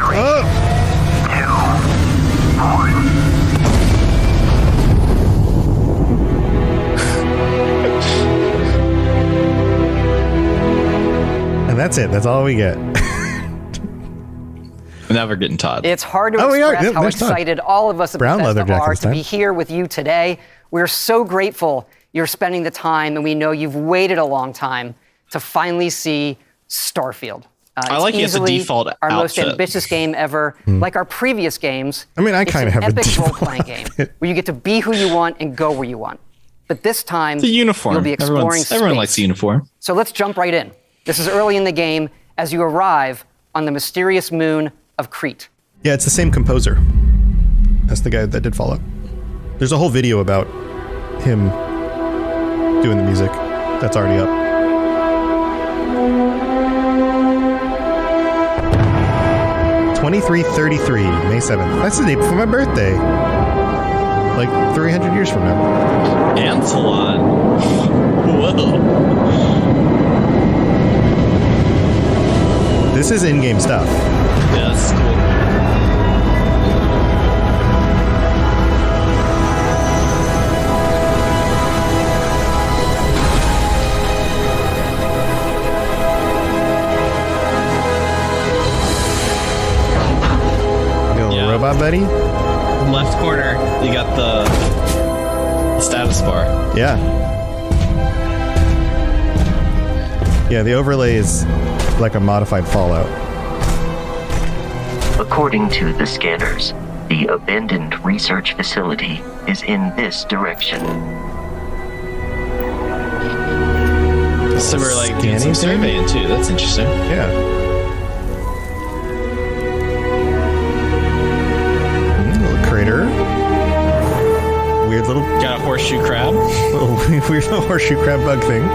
And that's it. That's all we get. Now we're getting Todd. It's hard to Oh, we are. express Yeah, how there's Todd. excited all of us at Brown Bethesda leather jacket are this to be time. here with you today. We're so grateful you're spending the time, and we know you've waited a long time to finally see Starfield. I like it as a easily default our most outfit. ambitious game ever. Like our previous games, I mean, I it's kind an of have a epic default role-playing game where you get to be who you want and go where you want. But this time, The uniform. you'll be exploring Everyone space. likes the uniform. So let's jump right in. This is early in the game as you arrive on the mysterious moon of Crete. Yeah, it's the same composer. That's the guy that did Fallout. There's a whole video about him doing the music that's already up. (2333) May 7th. That's the day before my birthday. Like 300 years from now. Antelon. Whoa. This is in-game stuff. Yeah, that's cool. Little robot buddy. Left corner, you got the status bar. Yeah. Yeah, the overlay is like a modified Fallout. According to the scanners, the abandoned research facility is in this direction. So we're like doing some surveying too. That's interesting. Yeah. Little crater. Weird little. Got a horseshoe crab. Little weird little horseshoe crab bug thing.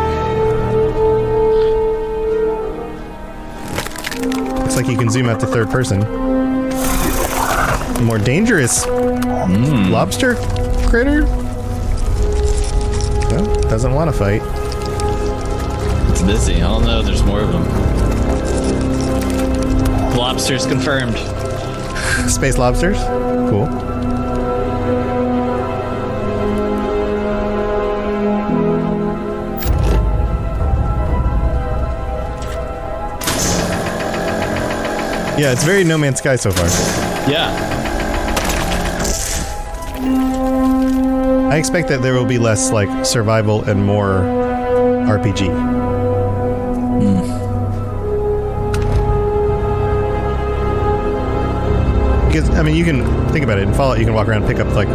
Looks like you can zoom out to third person. More dangerous lobster critter. Well, doesn't want to fight. It's busy. I don't know. There's more of them. Lobsters confirmed. Space lobsters. Cool. Yeah, it's very No Man's Sky so far. Yeah. I expect that there will be less like survival and more RPG. Because I mean, you can think about it. In Fallout, you can walk around and pick up like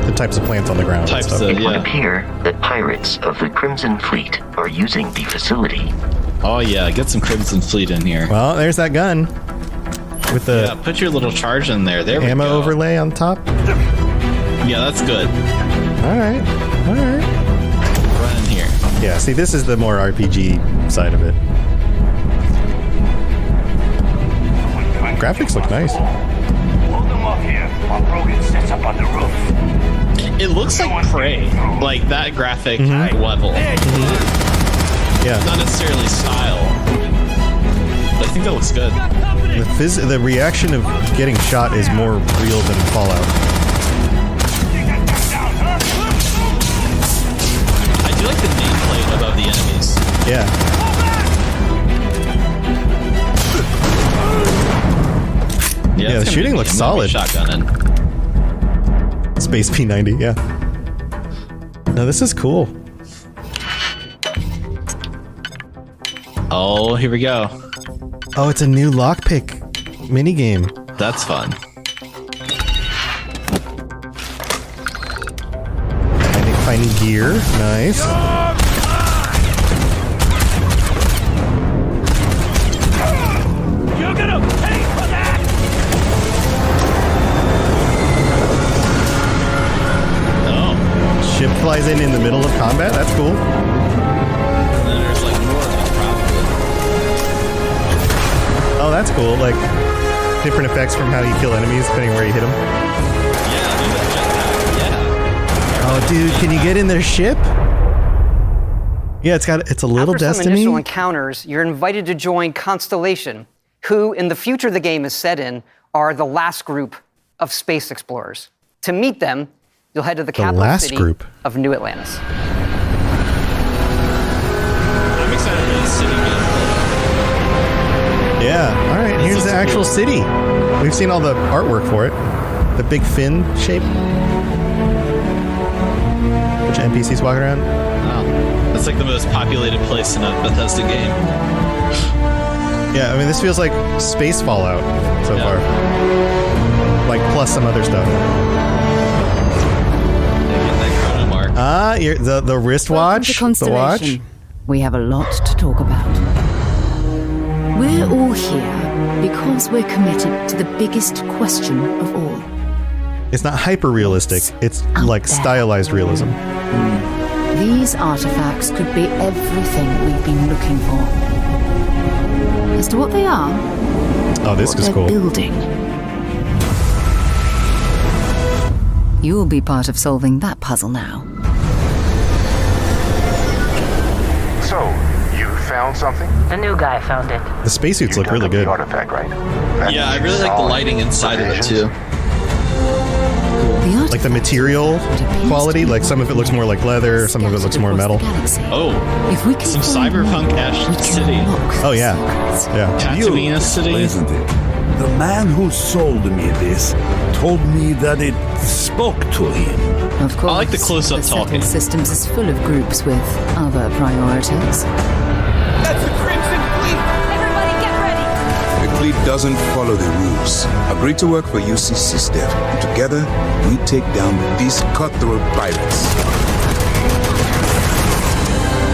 the types of plants on the ground. It would appear that pirates of the Crimson Fleet are using the facility. Oh yeah, get some Crimson Fleet in here. Well, there's that gun with the put your little charge in there. There we go. Ammo overlay on top. Yeah, that's good. All right. Run in here. Yeah, see, this is the more RPG side of it. Graphics look nice. It looks like Prey, like that graphic level. Yeah. Not necessarily style, but I think that looks good. The reaction of getting shot is more real than Fallout. I do like the nameplate above the enemies. Yeah. Yeah, the shooting looks solid. Shotgunning. Space P90, yeah. No, this is cool. Oh, here we go. Oh, it's a new lockpick minigame. That's fun. Finding gear. Nice. You're gonna pay for that! Oh. Ship flies in the middle of combat? That's cool. And then there's like more of them, probably. Oh, that's cool. Like, different effects from how you kill enemies, depending where you hit them. Oh, dude, can you get in their ship? Yeah, it's a little After Destiny. some initial encounters, you're invited to join Constellation, who, in the future the game is set in, are the last group of space explorers. To meet them, you'll head to the capital city of New Atlantis. I'm excited for this city gameplay. Yeah, all right, here's the actual city. We've seen all the artwork for it. The big fin shape. Bunch of NPCs walking around. Wow. That's like the most populated place in a Bethesda game. Yeah, I mean, this feels like space Fallout so far. Like, plus some other stuff. The wristwatch. The watch. We have a lot to talk about. We're all here because we're committed to the biggest question of all. It's not hyper realistic. It's like stylized realism. These artifacts could be everything we've been looking for. As to what they are, oh, this is cool. Building. You'll be part of solving that puzzle now. So, you found something? The new guy found it. The spacesuits look really good. The artifact, right? Yeah, I really like the lighting inside of it too. Like the material quality, like some of it looks more like leather, some of it looks more metal. Oh, some cyberpunk Ash City. Oh yeah, yeah. Tatooine City. Isn't it? The man who sold me this told me that it spoke to him. Of course, I like the close-up talking. Systems is full of groups with other priorities. That's the Crimson Fleet! The fleet doesn't follow the rules. Agreed to work for UC System. And together, we take down these cutthroat pirates.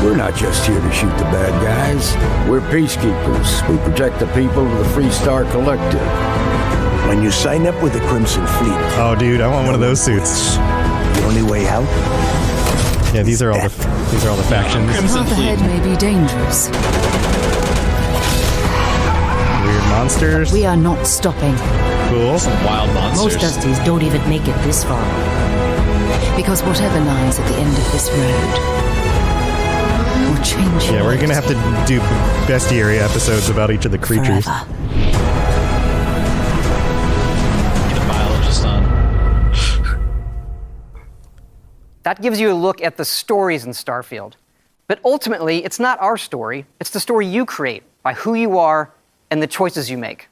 We're not just here to shoot the bad guys. We're peacekeepers. We protect the people of the Free Star Collective. When you sign up with the Crimson Fleet... Oh, dude, I want one of those suits. The only way out? Yeah, these are all the factions. The path ahead may be dangerous. Weird monsters. We are not stopping. Cool. Some wild monsters. Most Dusties don't even make it this far. Because whatever lies at the end of this road will change. Yeah, we're gonna have to do bestiary episodes about each of the creatures. Forever. Get a biologist on. That gives you a look at the stories in Starfield. But ultimately, it's not our story. It's the story you create by who you are and the choices you make.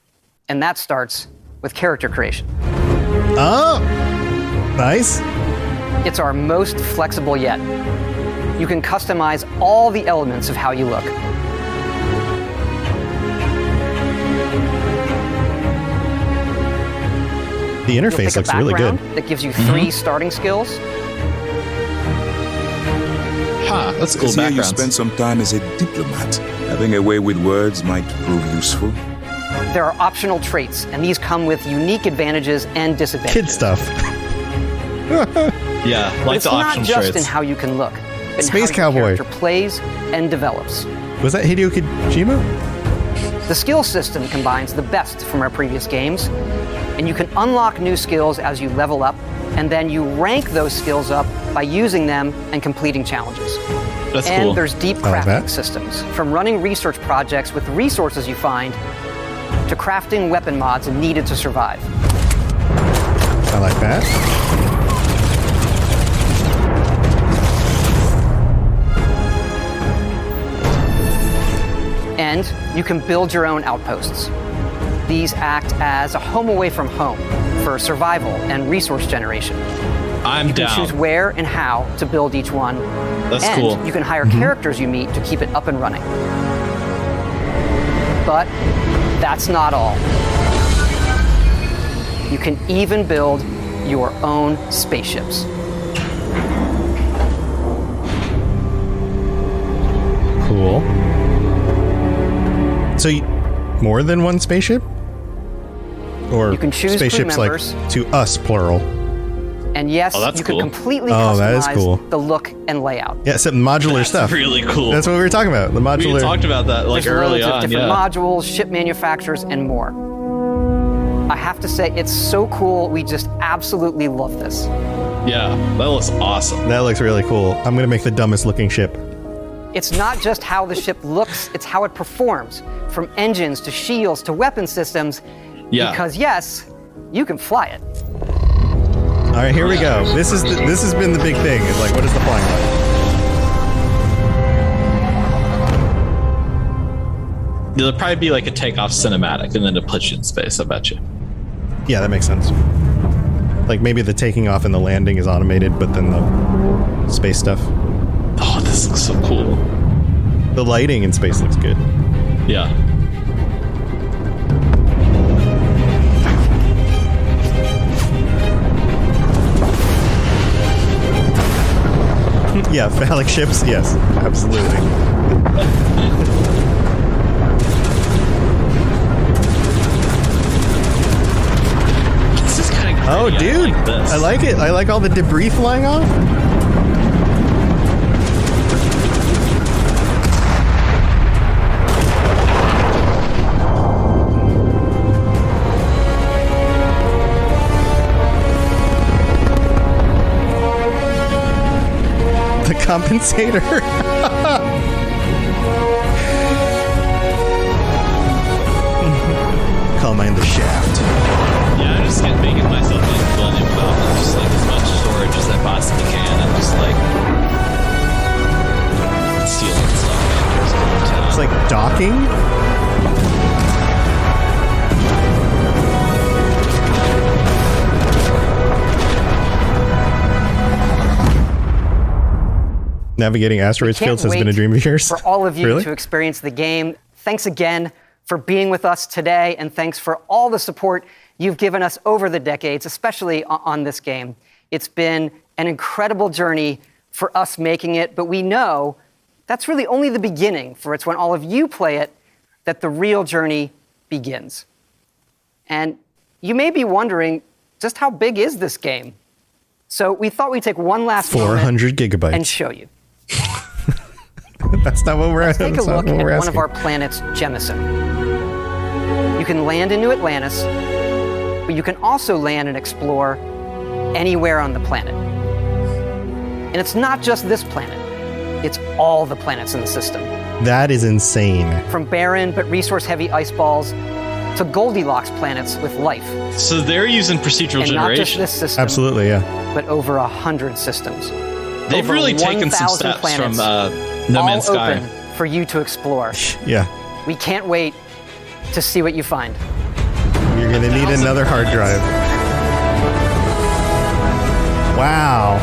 And that starts with character creation. Oh, nice. It's our most flexible yet. You can customize all the elements of how you look. The interface looks really good. That gives you 3 starting skills. Huh, that's cool. Here you spend some time as a diplomat. Having a way with words might prove useful. There are optional traits, and these come with unique advantages and disadvantages. Kid stuff. Yeah, but like it's the not optional just traits. in how you can look, but Space in how your Cowboy. character plays and develops. Was that Hideo Kojima? The skill system combines the best from our previous games, and you can unlock new skills as you level up, and then you rank those skills up by using them and completing challenges. That's and cool. there's deep I like crafting that. systems, from running research projects with resources you find to crafting weapon mods needed to survive. I like that. And you can build your own outposts. These act as a home away from home for survival and resource generation. I'm You can down. choose where and how to build each one. That's and cool. you can hire characters you meet to keep it up and running. But that's not all. You can even build your own spaceships. Cool. So, more than one spaceship? Or You can choose crew spaceships like members. to us, plural? And yes, Oh, that's you can cool. completely Oh, that is customize cool. the look and layout. Yeah, except modular That's stuff. really cool. That's what we were talking about. The modular. We talked about that like There's early loads of on. different Yeah. modules, ship manufacturers, and more. I have to say, it's so cool. We just absolutely love this. Yeah, that looks awesome. That looks really cool. I'm going to make the dumbest looking ship. It's not just how the ship looks, it's how it performs, from engines to shields to weapon systems. Yeah. Because yes, you can fly it. All right, here we go. This has been the big thing. It's like, what is the flying like? There'll probably be like a takeoff cinematic and then to put you in space, I bet you. Yeah, that makes sense. Like maybe the taking off and the landing is automated, but then the space stuff. Oh, this looks so cool. The lighting in space looks good. Yeah. Yeah, phallic ships. Yes, absolutely. This is kind of Oh, dude, I like it. I like all the debris flying off. The compensator. Call mine the shaft. Yeah, I'm just making myself like building about just like as much storage as I possibly can and just like stealing stuff. It's like docking. Navigating asteroids Can't fields has been a wait dream of yours. For all of you Really? to experience the game. Thanks again for being with us today, and thanks for all the support you've given us over the decades, especially on this game. It's been an incredible journey for us making it, but we know that's really only the beginning, for it's when all of you play it that the real journey begins. And you may be wondering, just how big is this game? So we thought we'd take one last 400 gigabytes and show you. That's not what we're asking. Let's take a look at one of our planets, Jemison. You can land in New Atlantis, but you can also land and explore anywhere on the planet. And it's not just this planet. It's all the planets in the system. That is insane. From barren but resource-heavy ice balls to Goldilocks planets with life. So they're using procedural and generation. Not just this system. Absolutely, yeah. But over 100 systems. They've over really taken some steps from No Man's Sky. Open for you to explore. Yeah. We can't wait to see what you find. You're going to need another hard drive. Wow.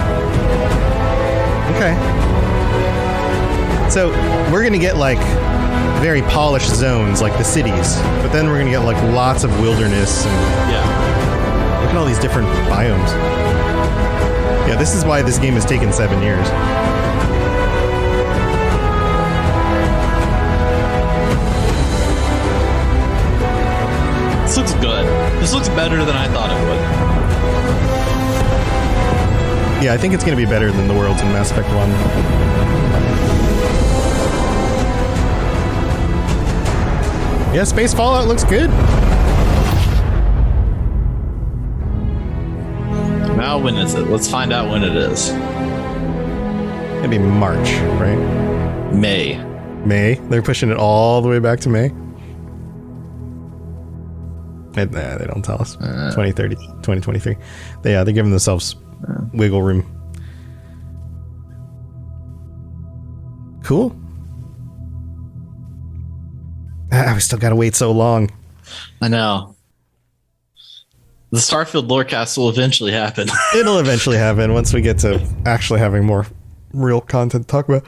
Okay. So we're going to get like very polished zones like the cities, but then we're going to get like lots of wilderness and look at all these different biomes. Yeah, this is why this game has taken 7 years. This looks good. This looks better than I thought it would. Yeah, I think it's going to be better than the worlds in Mass Effect 1. Yeah, Space Fallout looks good. Now, when is it? Let's find out when it is. Maybe March, right? May. May? They're pushing it all the way back to May? They don't tell us. 2030, 2023. They're giving themselves wiggle room. Cool. We still gotta wait so long. I know. The Starfield Lorecast will eventually happen. It'll eventually happen once we get to actually having more real content to talk about.